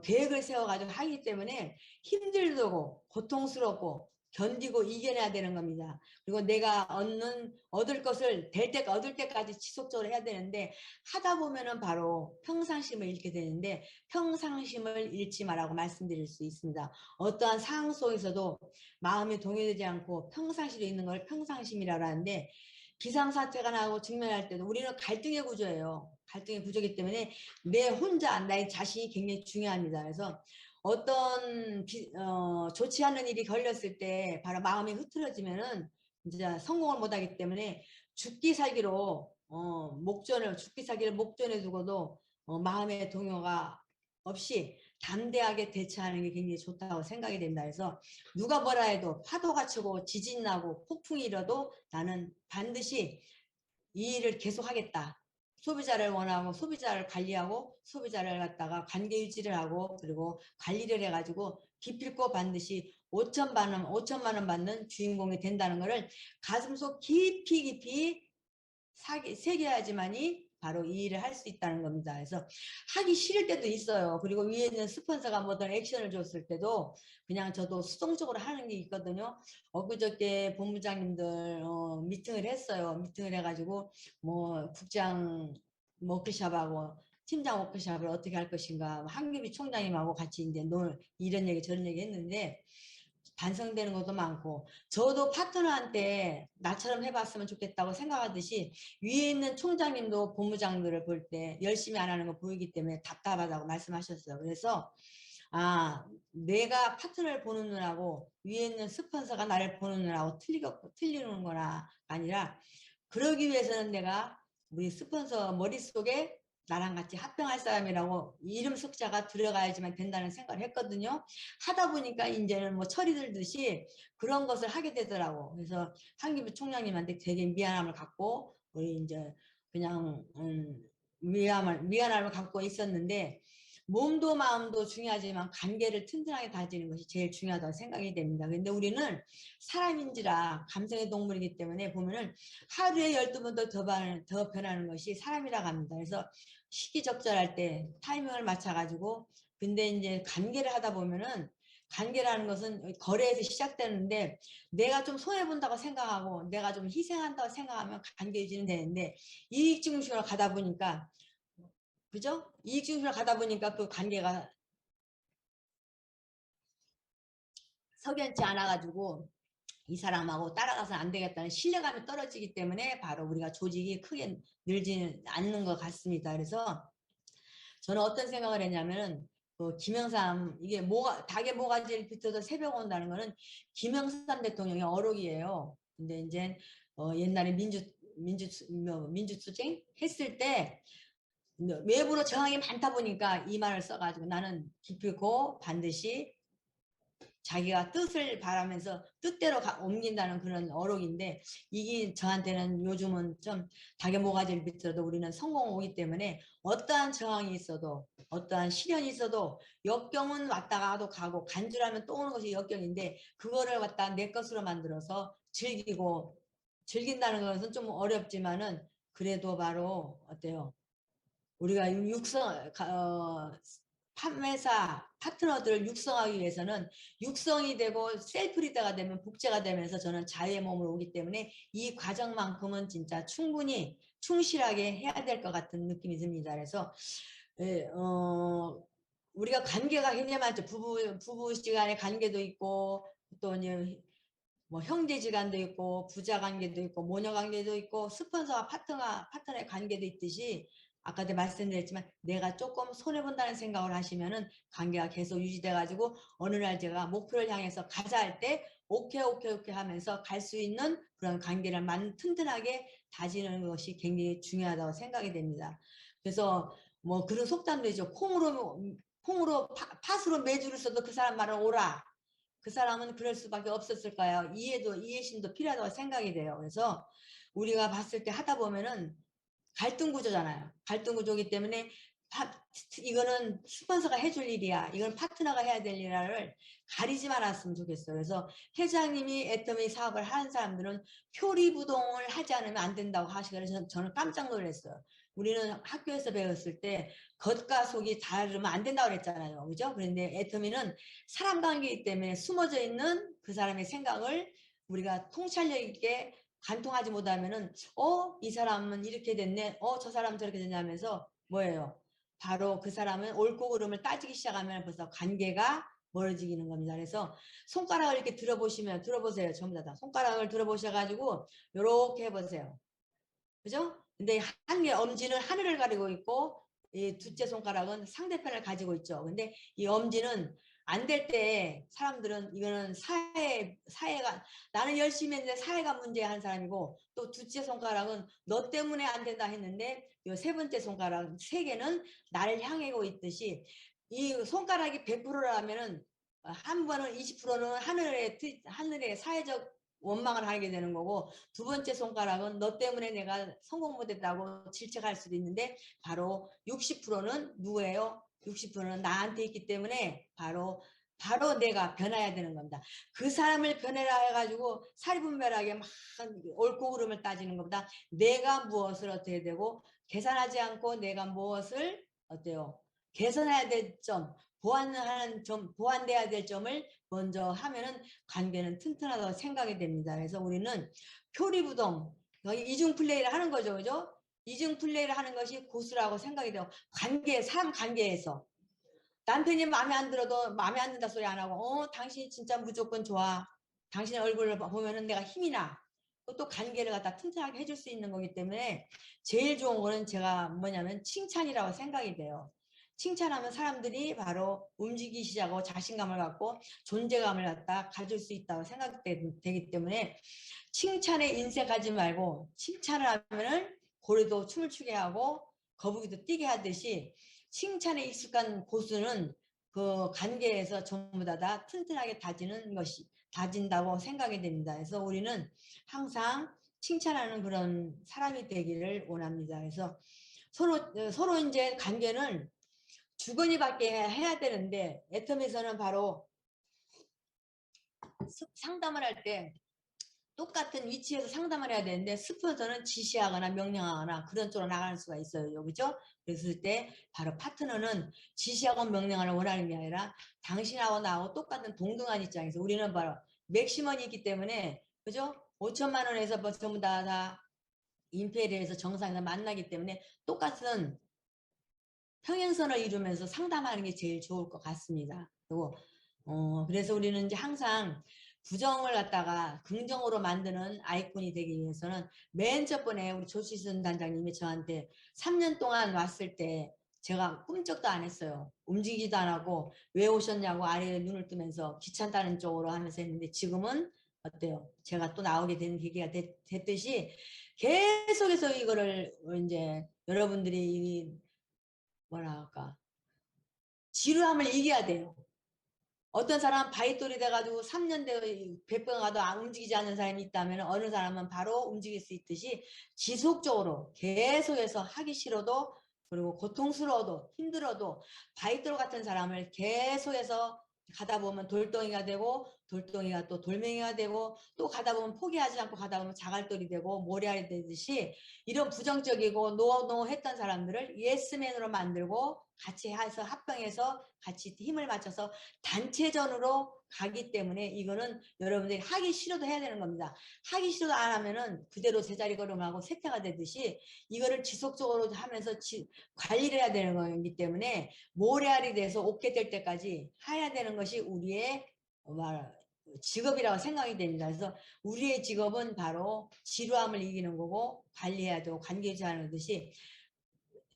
계획을 세워가지고 하기 때문에 힘들고 고통스럽고 견디고 이겨내야 되는 겁니다. 그리고 내가 얻을 것을 얻을 때까지 지속적으로 해야 되는데 하다 보면은 바로 평상심을 잃게 되는데 평상심을 잃지 말라고 말씀드릴 수 있습니다. 어떠한 상황 속에서도 마음이 동요되지 않고 평상시로 있는 걸 평상심이라고 하는데 비상사태가 나고 직면할 때도 우리는 갈등의 구조예요. 갈등의 구조이기 때문에 나의 자신이 굉장히 중요합니다. 그래서 어떤 좋지 않은 일이 걸렸을 때 바로 마음이 흐트러지면은 이제 성공을 못하기 때문에 죽기 살기를 목전에 두고도 마음의 동요가 없이 담대하게 대처하는 게 굉장히 좋다고 생각이 된다. 그래서 누가 뭐라 해도 파도가 치고 지진 나고 폭풍이 일어도 나는 반드시 이 일을 계속하겠다. 소비자를 원하고 소비자를 관리하고 소비자를 갖다가 관계 유지를 하고 그리고 관리를 해가지고 기필코 반드시 5천만 원 받는 주인공이 된다는 것을 가슴속 깊이 새겨야지만이 바로 이 일을 할 수 있다는 겁니다. 그래서 하기 싫을 때도 있어요. 그리고 위에 있는 스폰서가 뭐 어떤 액션을 줬을 때도 그냥 저도 수동적으로 하는 게 있거든요. 엊그저께 본부장님들 미팅을 했어요. 미팅을 해가지고 뭐 국장 워크숍하고 팀장 워크숍을 어떻게 할 것인가 한규비 총장님하고 같이 이제 이런 얘기 저런 얘기 했는데 반성되는 것도 많고 저도 파트너한테 나처럼 해봤으면 좋겠다고 생각하듯이 위에 있는 총장님도 본부장들을 볼 때 열심히 안 하는 거 보이기 때문에 답답하다고 말씀하셨어요. 그래서 내가 파트너를 보는 눈하고 위에 있는 스폰서가 나를 보는 눈하고 틀리는 거나 아니라 그러기 위해서는 내가 우리 스폰서 머릿속에 나랑 같이 합병할 사람이라고 이름 석자가 들어가야지만 된다는 생각을 했거든요. 하다 보니까 이제는 뭐 철이 들듯이 그런 것을 하게 되더라고. 그래서 한기부 총장님한테 되게 미안함을 갖고 우리 이제 그냥 미안함을 갖고 있었는데 몸도 마음도 중요하지만 관계를 튼튼하게 다지는 것이 제일 중요하다고 생각이 됩니다. 근데 우리는 사람인지라 감성의 동물이기 때문에 보면은 하루에 12번 더 변하는 것이 사람이라고 합니다. 그래서 시기적절할 때 타이밍을 맞춰가지고 근데 이제 관계를 하다 보면은 관계라는 것은 거래에서 시작되는데 내가 좀 손해본다고 생각하고 내가 좀 희생한다고 생각하면 관계 유지는 되는데 이익중심으로 가다 보니까 그죠? 이익중심으로 가다 보니까 그 관계가 석연치 않아가지고 이 사람하고 따라가서는 안 되겠다는 신뢰감이 떨어지기 때문에 바로 우리가 조직이 크게 늘지는 않는 것 같습니다. 그래서 저는 어떤 생각을 했냐면은 그 김영삼 이게 닭의 모가지를 비틀어서 새벽 온다는 거는 김영삼 대통령의 어록이에요. 근데 이제 옛날에 민주투쟁 했을 때 외부로 저항이 많다 보니까 이 말을 써가지고 나는 기필코 반드시 자기가 뜻을 바라면서 뜻대로 옮긴다는 그런 어록인데 이게 저한테는 요즘은 좀 닭의 모가지를 비틀어도 우리는 성공 오기 때문에 어떠한 저항이 있어도 어떠한 시련이 있어도 역경은 왔다가도 가고 간주라면 또 오는 것이 역경인데 그거를 갖다 내 것으로 만들어서 즐긴다는 것은 좀 어렵지만은 그래도 바로 어때요? 우리가 판매사 파트너들을 육성하기 위해서는 육성이 되고 셀프 리더가 되면 복제가 되면서 저는 자유의 몸으로 오기 때문에 이 과정만큼은 진짜 충분히 충실하게 해야 될 것 같은 느낌이 듭니다. 그래서 예, 우리가 관계가 굉장히 많죠. 부부 시간의 관계도 있고 또 이제 뭐 형제지간도 있고 부자 관계도 있고 모녀 관계도 있고 스폰서와 파트너의 관계도 있듯이 아까도 말씀드렸지만 내가 조금 손해본다는 생각을 하시면은 관계가 계속 유지돼 가지고 어느 날 제가 목표를 향해서 가자 할 때 오케이 하면서 갈 수 있는 그런 관계를 튼튼하게 다지는 것이 굉장히 중요하다고 생각이 됩니다. 그래서 뭐 그런 속담도 있죠. 콩으로 팥으로 매주를 써도 그 사람 말은 오라. 그 사람은 그럴 수밖에 없었을 거예요. 이해심도 필요하다고 생각이 돼요. 그래서 우리가 봤을 때 하다 보면은 갈등 구조잖아요. 갈등 구조이기 때문에 이거는 스폰서가 해줄 일이야. 이건 파트너가 해야 될 일을 가리지 말았으면 좋겠어요. 그래서 회장님이 애터미 사업을 하는 사람들은 표리부동을 하지 않으면 안 된다고 하시거든요. 저는 깜짝 놀랐어요. 우리는 학교에서 배웠을 때 겉과 속이 다르면 안 된다고 그랬잖아요. 그죠? 그런데 애터미는 사람 관계이기 때문에 숨어져 있는 그 사람의 생각을 우리가 통찰력 있게 관통하지 못하면은 이 사람은 이렇게 됐네. 저 사람은 저렇게 됐냐면서 뭐예요? 바로 그 사람은 옳고 그름을 따지기 시작하면 벌써 관계가 멀어지는 겁니다. 그래서 손가락을 이렇게 들어보세요. 전부 다 손가락을 들어보셔가지고 이렇게 해보세요. 그죠? 근데 한 개 엄지는 하늘을 가리고 있고 이 둘째 손가락은 상대편을 가지고 있죠. 근데 이 엄지는 안 될 때 사람들은 이거는 사회가 나는 열심히 했는데 사회가 문제한 사람이고 또 둘째 손가락은 너 때문에 안 된다 했는데 이 세 번째 손가락 세 개는 나를 향하고 있듯이 이 손가락이 100%라면은 한 번은 20%는 하늘의 사회적 원망을 하게 되는 거고 두 번째 손가락은 너 때문에 내가 성공 못했다고 질책할 수도 있는데 바로 60%는 누구예요? 60%는 나한테 있기 때문에 바로 바로 내가 변해야 되는 겁니다. 그 사람을 변해라 해가지고 사리분별하게 막 옳고 그름을 따지는 것보다 내가 무엇을 어떻게 되고 계산하지 않고 내가 무엇을 어때요? 개선해야 될 점, 보완하는 점, 보완돼야 될 점을 먼저 하면은 관계는 튼튼하다고 생각이 됩니다. 그래서 우리는 표리부동, 이중 플레이를 하는 거죠. 그죠? 이중 플레이를 하는 것이 고수라고 생각이 돼요. 관계, 사람 관계에서. 남편이 마음에 안 들어도 마음에 안 든다 소리 안 하고 당신이 진짜 무조건 좋아. 당신의 얼굴을 보면은 내가 힘이 나. 또 관계를 갖다 튼튼하게 해줄 수 있는 거기 때문에 제일 좋은 거는 제가 뭐냐면 칭찬이라고 생각이 돼요. 칭찬하면 사람들이 바로 움직이기 시작하고 자신감을 갖고 존재감을 갖다 가질 수 있다고 생각되기 때문에 칭찬에 인색하지 말고 칭찬을 하면은 고래도 춤을 추게 하고 거북이도 뛰게 하듯이 칭찬에 익숙한 고수는 그 관계에서 전부 다 튼튼하게 다진다고 생각이 됩니다. 그래서 우리는 항상 칭찬하는 그런 사람이 되기를 원합니다. 그래서 서로 이제 관계는 주거니밖에 해야 되는데 애텀에서는 바로 상담을 할 때 똑같은 위치에서 상담을 해야 되는데 숲에서는 지시하거나 명령하거나 그런 쪽으로 나가는 수가 있어요. 그죠? 그랬을 때 바로 파트너는 지시하고 명령을 원하는 게 아니라 당신하고 나하고 똑같은 동등한 입장에서 우리는 바로 맥시멈이 있기 때문에 그죠? 5천만 원에서 뭐 전부 다 임페리에서 정상에서 만나기 때문에 똑같은 평행선을 이루면서 상담하는 게 제일 좋을 것 같습니다. 그리고 그래서 우리는 이제 항상 부정을 갖다가 긍정으로 만드는 아이콘이 되기 위해서는 맨 첫 번에 우리 조시순 단장님이 저한테 3년 동안 왔을 때 제가 꿈쩍도 안 했어요. 움직이지도 안 하고 왜 오셨냐고 아래에 눈을 뜨면서 귀찮다는 쪽으로 하면서 했는데 지금은 어때요? 제가 또 나오게 된 계기가 됐듯이 계속해서 이거를 이제 여러분들이 뭐라 할까 지루함을 이겨야 돼요. 어떤 사람은 바이돌이 돼가지고 3년 돼 100번 가도 안 움직이지 않는 사람이 있다면 어느 사람은 바로 움직일 수 있듯이 지속적으로 계속해서 하기 싫어도 그리고 고통스러워도 힘들어도 바이돌 같은 사람을 계속해서 가다 보면 돌덩이가 되고 돌덩이가 또 돌멩이가 되고 또 가다 보면 포기하지 않고 가다 보면 자갈돌이 되고 모래알이 되듯이 이런 부정적이고 노노했던 사람들을 예스맨으로 만들고 같이 해서 합병해서 같이 힘을 맞춰서 단체전으로 가기 때문에 이거는 여러분들이 하기 싫어도 해야 되는 겁니다. 하기 싫어도 안 하면은 그대로 제자리 걸음하고 쇠퇴가 되듯이 이거를 지속적으로 하면서 관리를 해야 되는 거기 때문에 모래알이 돼서 옥게 될 때까지 해야 되는 것이 우리의 직업이라고 생각이 됩니다. 그래서 우리의 직업은 바로 지루함을 이기는 거고 관리해야 되고 관계 유지하는 듯이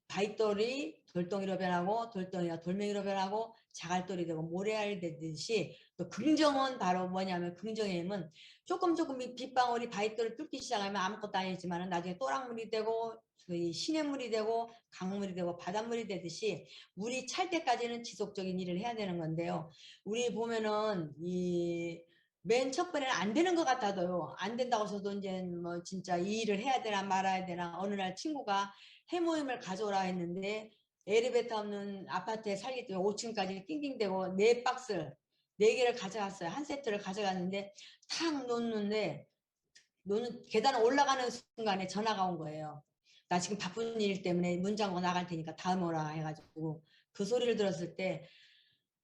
바윗돌이 돌덩이로 변하고 돌덩이가 돌멩이로 변하고 자갈돌이 되고 모래알이 되듯이 또 긍정은 바로 뭐냐면 긍정의 힘은 조금 빗방울이 바윗돌을 뚫기 시작하면 아무것도 아니지만 나중에 또랑물이 되고 시냇물이 되고 강물이 되고 바닷물이 되듯이 물이 찰 때까지는 지속적인 일을 해야 되는 건데요. 우리 보면은 이 맨 첫 번에는 안 되는 것 같아도요. 안 된다고 해서도 이제 뭐 진짜 이 일을 해야 되나 말아야 되나 어느 날 친구가 해모임을 가져오라 했는데 엘리베이터 없는 아파트에 살기 때문에 5층까지 낑낑대고 4박스 4개를 가져갔어요. 한 세트를 가져갔는데 탁 놓는데 계단 올라가는 순간에 전화가 온 거예요. 나 지금 바쁜 일 때문에 문 잠궈 나갈 테니까 다음에 오라 해가지고 그 소리를 들었을 때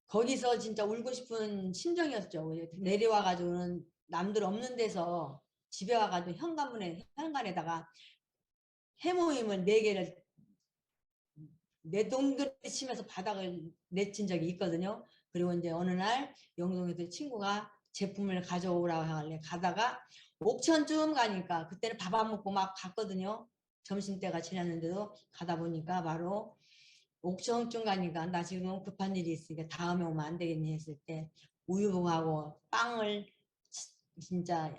거기서 진짜 울고 싶은 심정이었죠. 내려와가지고는 남들 없는 데서 집에 와가지고 현관에다가 해모임을 4개를 내동들이 치면서 바닥을 내친 적이 있거든요. 그리고 이제 어느 날 영동에서 친구가 제품을 가져오라고 하길래 가다가 옥천쯤 가니까 그때는 밥 안 먹고 막 갔거든요. 점심때가 지났는데도 가다 보니까 바로 옥천쯤 가니까 나 지금 급한 일이 있으니까 다음에 오면 안 되겠니 했을 때 우유하고 빵을 진짜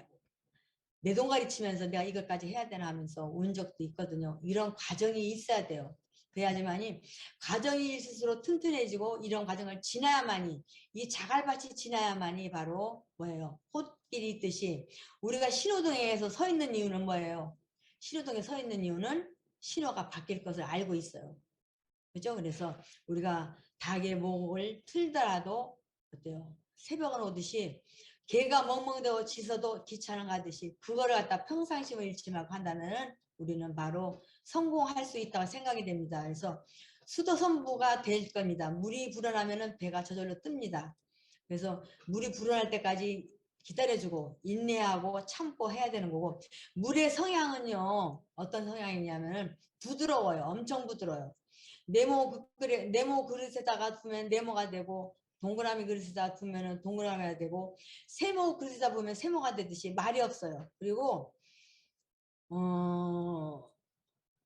내 동가리 치면서 내가 이것까지 해야 되나 하면서 온 적도 있거든요. 이런 과정이 있어야 돼요. 그래야지만이 과정이 있을수록 튼튼해지고 이런 과정을 지나야만이 이 자갈밭이 지나야만이 바로 뭐예요? 꽃길이 있듯이 우리가 신호등에서 서 있는 이유는 뭐예요? 신호등에 서 있는 이유는 신호가 바뀔 것을 알고 있어요. 그죠? 그래서 우리가 닭의 목을 틀더라도 어때요? 새벽은 오듯이 개가 멍멍대고 짖어도 귀찮아 가듯이 그거를 갖다 평상심을 잃지 말고 한다면 우리는 바로 성공할 수 있다고 생각이 됩니다. 그래서 수도선부가 될 겁니다. 물이 불어나면 배가 저절로 뜹니다. 그래서 물이 불어날 때까지 기다려주고 인내하고 참고 해야 되는 거고 물의 성향은요 어떤 성향이냐면 부드러워요. 엄청 부드러워요. 네모 그릇에다가 두면 네모가 되고 동그라미 그릇에다 두면 동그라미가 되고 세모 그릇에다 보면 세모가 되듯이 말이 없어요. 그리고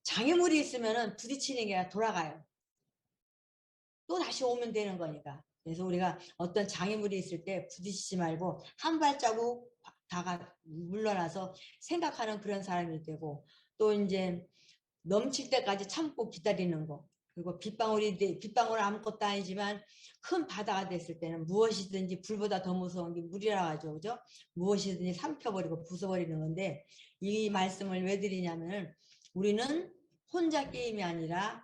장애물이 있으면 부딪히는 게 아니라 돌아가요. 또 다시 오면 되는 거니까. 그래서 우리가 어떤 장애물이 있을 때 부딪히지 말고 한 발자국 다가 물러나서 생각하는 그런 사람이 되고 또 이제 넘칠 때까지 참고 기다리는 거. 그리고 빗방울은 아무것도 아니지만 큰 바다가 됐을 때는 무엇이든지 불보다 더 무서운 게 물이라 하죠. 그죠? 무엇이든지 삼켜버리고 부숴버리는 건데 이 말씀을 왜 드리냐면 우리는 혼자 게임이 아니라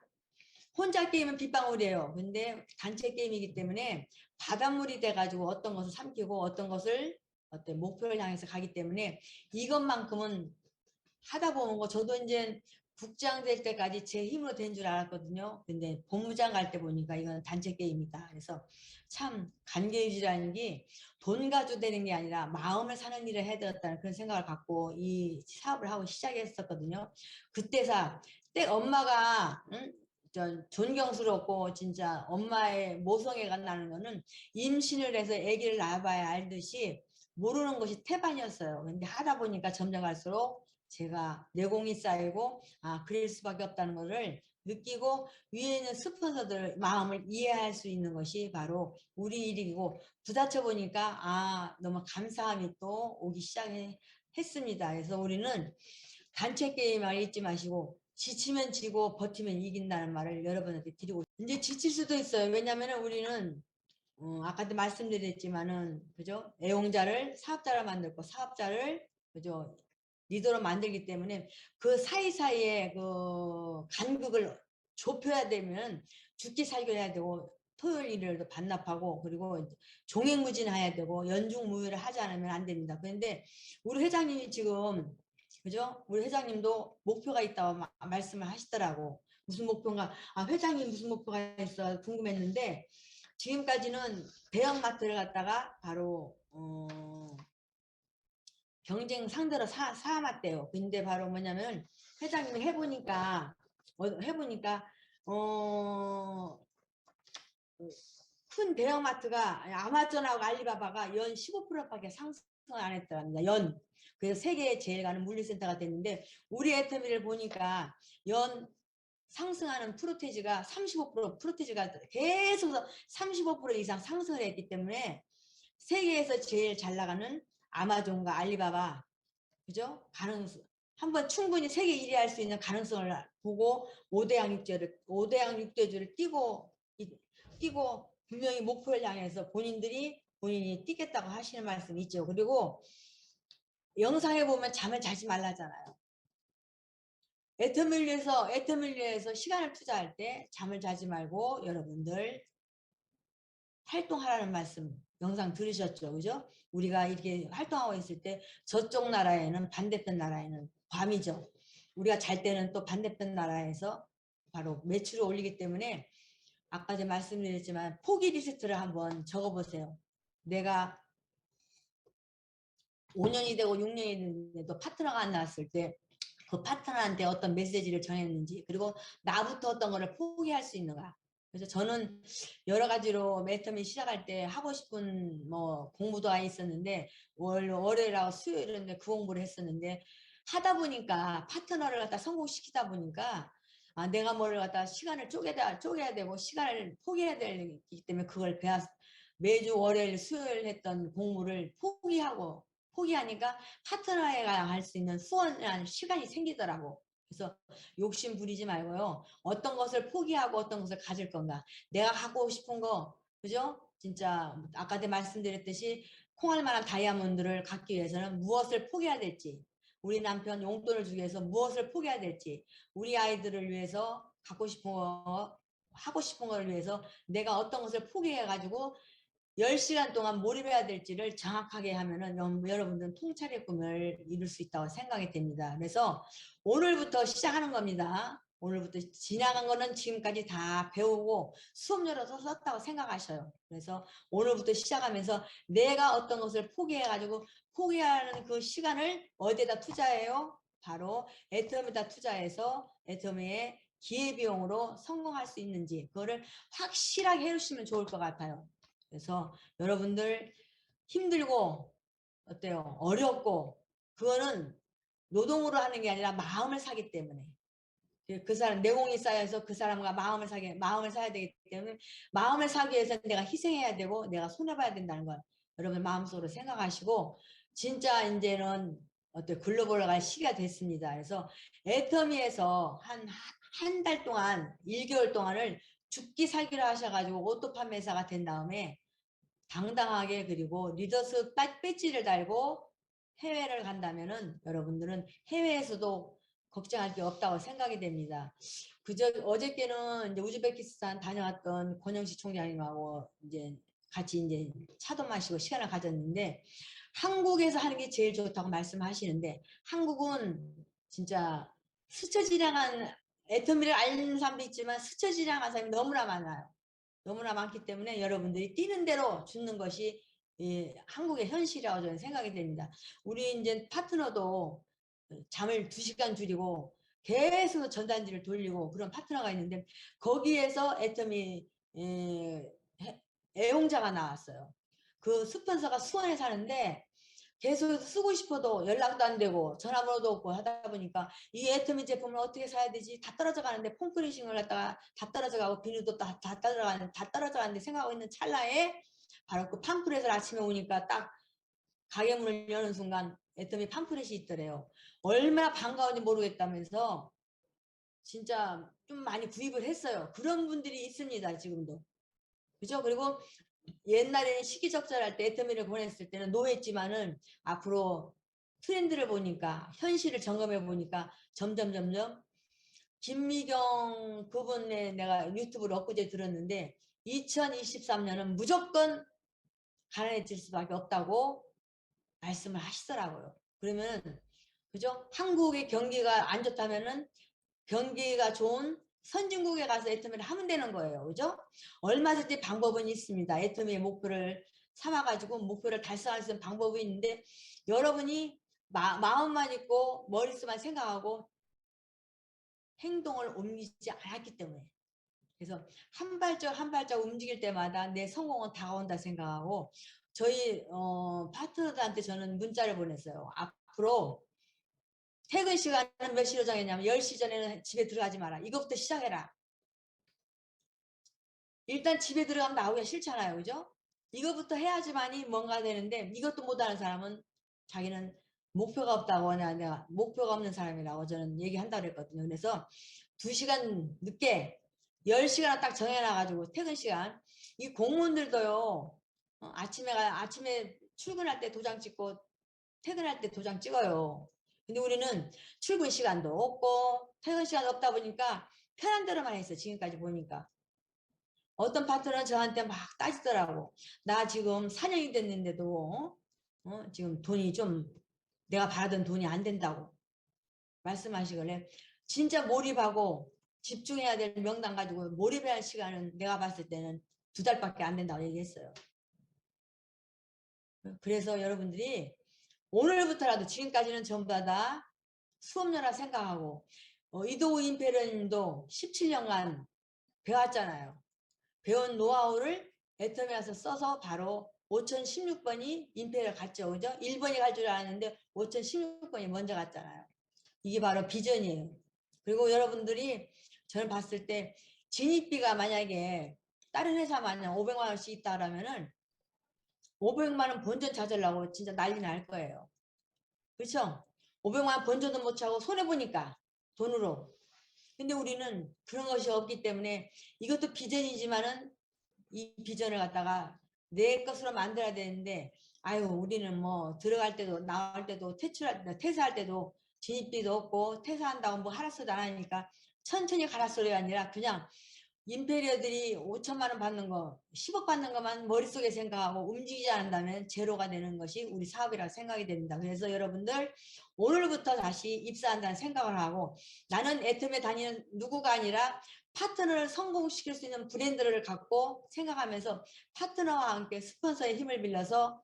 혼자 게임은 빗방울이에요. 근데 단체 게임이기 때문에 바닷물이 돼가지고 어떤 것을 삼키고 어떤 것을 어떤 목표를 향해서 가기 때문에 이것만큼은 하다 보면 저도 이제 국장 될 때까지 제 힘으로 된 줄 알았거든요. 근데 본부장 갈 때 보니까 이건 단체 게임이다. 그래서 참 관계유지라는 게 돈 가지고 되는 게 아니라 마음을 사는 일을 해야 되겠다는 그런 생각을 갖고 이 사업을 하고 시작했었거든요. 그때사 때 엄마가 응? 존경스럽고 진짜 엄마의 모성애가 나는 거는 임신을 해서 아기를 낳아봐야 알듯이 모르는 것이 태반이었어요. 근데 하다 보니까 점점 갈수록 제가 내공이 쌓이고 그럴 수밖에 없다는 것을 느끼고 위에 있는 스폰서들 마음을 이해할 수 있는 것이 바로 우리 일이고 부딪혀 보니까 너무 감사함이 또 오기 시작했습니다. 그래서 우리는 단체 게임을 잊지 마시고 지치면 지고 버티면 이긴다는 말을 여러분한테 드리고 이제 지칠 수도 있어요. 왜냐하면 우리는 아까도 말씀드렸지만은 그죠? 애용자를 사업자로 만들고 사업자를 그죠? 리더로 만들기 때문에 그 사이사이에 그 간극을 좁혀야 되면 죽기 살기 해야 되고 토요일 일요일도 반납하고 그리고 종횡무진해야 되고 연중무휴를 하지 않으면 안 됩니다. 그런데 우리 회장님이 지금 그죠? 우리 회장님도 목표가 있다고 말씀을 하시더라고. 무슨 목표인가? 회장님 무슨 목표가 있어 궁금했는데 지금까지는 대형마트를 갖다가 바로 경쟁 상대로 삼았대요. 근데 바로 뭐냐면 회장님이 해보니까 큰 대형마트가 아마존하고 알리바바가 연 15%밖에 상승 안 했답니다. 연. 그래서 세계에 제일 가는 물류센터가 됐는데 우리 애터미를 보니까 연 상승하는 프로테지가 35% 프로테지가 계속 35% 이상 상승을 했기 때문에 세계에서 제일 잘 나가는 아마존과 알리바바 그죠? 가능성 한번 충분히 세계 1위 할 수 있는 가능성을 보고 5대양 육대주를 뛰고 분명히 목표를 향해서 본인이 뛰겠다고 하시는 말씀이 있죠. 그리고 영상에 보면 잠을 자지 말라잖아요. 애터밀리에서 시간을 투자할 때 잠을 자지 말고 여러분들 활동하라는 말씀 영상 들으셨죠? 그죠? 우리가 이렇게 활동하고 있을 때 저쪽 나라에는 반대편 나라에는 밤이죠. 우리가 잘 때는 또 반대편 나라에서 바로 매출을 올리기 때문에 아까 제가 말씀드렸지만 포기 리스트를 한번 적어보세요. 내가 5년이 되고 6년이 됐는데도 파트너가 안 나왔을 때 그 파트너한테 어떤 메시지를 전했는지 그리고 나부터 어떤 거를 포기할 수 있는가. 그래서 저는 여러 가지로 매터미 시작할 때 하고 싶은 뭐 공부도 있었는데 월요일하고 수요일인데 그 공부를 했었는데 하다 보니까 파트너를 갖다 성공시키다 보니까 내가 뭐를 갖다 시간을 쪼개야 되고 시간을 포기해야 되기 때문에 그걸 매주 월요일 수요일 했던 공부를 포기하니까 파트너가 할 수 있는 수월한 시간이 생기더라고. 그래서 욕심 부리지 말고요. 어떤 것을 포기하고 어떤 것을 가질 건가. 내가 하고 싶은 거, 그죠? 진짜 아까도 말씀드렸듯이 콩할 만한 다이아몬드를 갖기 위해서는 무엇을 포기해야 될지, 우리 남편 용돈을 주기 위해서 무엇을 포기해야 될지, 우리 아이들을 위해서 갖고 싶은 거, 하고 싶은 거를 위해서 내가 어떤 것을 포기해가지고 10시간 동안 몰입해야 될지를 정확하게 하면은 여러분들은 통찰의 꿈을 이룰 수 있다고 생각이 됩니다. 그래서 오늘부터 시작하는 겁니다. 오늘부터 지나간 거는 지금까지 다 배우고 수업료로서 썼다고 생각하셔요. 그래서 오늘부터 시작하면서 내가 어떤 것을 포기해가지고 포기하는 그 시간을 어디에다 투자해요? 바로 애터미에다 투자해서 애터미의 기회비용으로 성공할 수 있는지 그거를 확실하게 해주시면 좋을 것 같아요. 그래서 여러분들 힘들고 어때요? 어렵고 그거는 노동으로 하는 게 아니라 마음을 사기 때문에 그 사람 내공이 쌓여서 그 사람과 마음을 사야 되기 때문에 마음을 사기 위해서 내가 희생해야 되고 내가 손해봐야 된다는 걸 여러분 마음속으로 생각하시고 진짜 이제는 어때 글로벌로 갈 시기가 됐습니다. 그래서 애터미에서 한 달 동안 1개월 동안을 죽기 살기로 하셔가지고 오토 판매사가 된 다음에 당당하게 그리고 리더스 배지를 달고 해외를 간다면은 여러분들은 해외에서도 걱정할 게 없다고 생각이 됩니다. 그저 어저께는 이제 우즈베키스탄 다녀왔던 권영식 총장님하고 이제 같이 이제 차도 마시고 시간을 가졌는데 한국에서 하는 게 제일 좋다고 말씀하시는데 한국은 진짜 스쳐지나간 애터미를 아는 사람도 있지만 스쳐지나간 사람이 너무나 많아요. 너무나 많기 때문에 여러분들이 뛰는 대로 죽는 것이 한국의 현실이라고 저는 생각이 됩니다. 우리 이제 파트너도 잠을 2시간 줄이고 계속 전단지를 돌리고 그런 파트너가 있는데 거기에서 애터미 애용자가 나왔어요. 그 스폰서가 수원에 사는데 계속 쓰고 싶어도 연락도 안 되고 전화번호도 없고 하다 보니까 이 애터미 제품을 어떻게 사야 되지? 다 떨어져 가는데 폼크리싱을 갖다가 다 떨어져 가고 비누도 다 떨어져 가는데 생각하고 있는 찰나에 바로 그 팜프렛을 아침에 오니까 딱 가게 문을 여는 순간 애터미 팜프렛이 있더래요. 얼마나 반가운지 모르겠다면서 진짜 좀 많이 구입을 했어요. 그런 분들이 있습니다. 지금도. 그죠? 그리고 옛날에는 시기적절할 때 애터미를 보냈을 때는 노했지만은 앞으로 트렌드를 보니까 현실을 점검해 보니까 점점 김미경 그분의 내가 유튜브를 엊그제 들었는데 2023년은 무조건 가난해질 수밖에 없다고 말씀을 하시더라고요. 그러면 그죠? 한국의 경기가 안 좋다면은 경기가 좋은 선진국에 가서 애터미를 하면 되는 거예요. 그죠? 얼마든지 방법은 있습니다. 애터미의 목표를 삼아가지고 목표를 달성할 수 있는 방법이 있는데 여러분이 마음만 있고 머릿속만 생각하고 행동을 옮기지 않았기 때문에 그래서 한 발짝 한 발짝 움직일 때마다 내 성공은 다가온다 생각하고 저희 파트너들한테 저는 문자를 보냈어요. 앞으로 퇴근 시간은 몇 시로 정했냐면 10시 전에는 집에 들어가지 마라. 이것부터 시작해라. 일단 집에 들어가면 나오기가 싫잖아요. 그죠? 이것부터 해야지만이 뭔가 되는데 이것도 못하는 사람은 자기는 목표가 없다고 내가 목표가 없는 사람이라고 저는 얘기한다고 그랬거든요. 그래서 2시간 늦게 10시간 딱 정해놔가지고 퇴근 시간 이 공무원들도요 아침에 출근할 때 도장 찍고 퇴근할 때 도장 찍어요. 근데 우리는 출근 시간도 없고 퇴근 시간도 없다 보니까 편한 대로만 했어. 지금까지 보니까. 어떤 파트너는 저한테 막 따지더라고. 나 지금 4년이 됐는데도 지금 돈이 좀 내가 바라던 돈이 안 된다고 말씀하시길래 진짜 몰입하고 집중해야 될 명단 가지고 몰입해야 할 시간은 내가 봤을 때는 2달밖에 안 된다고 얘기했어요. 그래서 여러분들이 오늘부터라도 지금까지는 전부 다 수업료라 생각하고 이도우 임페리얼님도 17년간 배웠잖아요. 배운 노하우를 애터미 와서 써서 바로 5016번이 임페리얼 갔죠. 그죠? 1번이 갈 줄 알았는데 5016번이 먼저 갔잖아요. 이게 바로 비전이에요. 그리고 여러분들이 저는 봤을 때 진입비가 만약에 다른 회사 마냥 500만 원씩 있다 그러면은 500만 원 본전 찾으려고 진짜 난리 날 거예요. 그렇죠? 500만 원 본전도 못 차고 손해보니까 돈으로. 근데 우리는 그런 것이 없기 때문에 이것도 비전이지만은 이 비전을 갖다가 내 것으로 만들어야 되는데 아유 우리는 뭐 들어갈 때도 나올 때도 퇴사할 때도 진입비도 없고 퇴사한다고 뭐 하라소리도 안 하니까 천천히 가라 소리가 아니라 그냥 인페리어들이 5천만 원 받는 거, 10억 받는 것만 머릿속에 생각하고 움직이지 않는다면 제로가 되는 것이 우리 사업이라고 생각이 됩니다. 그래서 여러분들 오늘부터 다시 입사한다는 생각을 하고 나는 애텀에 다니는 누구가 아니라 파트너를 성공시킬 수 있는 브랜드를 갖고 생각하면서 파트너와 함께 스폰서의 힘을 빌려서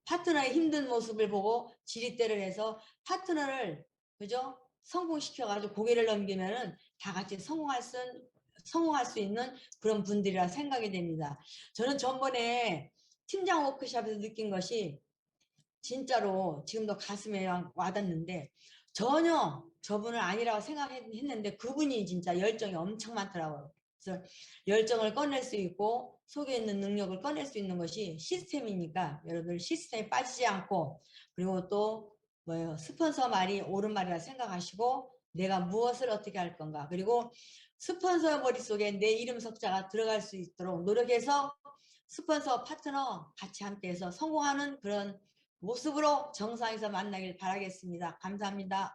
파트너의 힘든 모습을 보고 지렛대를 해서 파트너를 그죠? 성공시켜가지고 고개를 넘기면은 다 같이 성공할 수 있는 그런 분들이라 생각이 됩니다. 저는 전번에 팀장 워크숍에서 느낀 것이 진짜로 지금도 가슴에 와닿는데 전혀 저분을 아니라고 생각했는데 그분이 진짜 열정이 엄청 많더라고요. 그래서 열정을 꺼낼 수 있고 속에 있는 능력을 꺼낼 수 있는 것이 시스템이니까 여러분들 시스템에 빠지지 않고 그리고 또 뭐예요 스폰서 말이 옳은 말이라 생각하시고 내가 무엇을 어떻게 할 건가 그리고 스폰서 머릿속에 내 이름 석자가 들어갈 수 있도록 노력해서 스폰서 파트너 같이 함께해서 성공하는 그런 모습으로 정상에서 만나길 바라겠습니다. 감사합니다.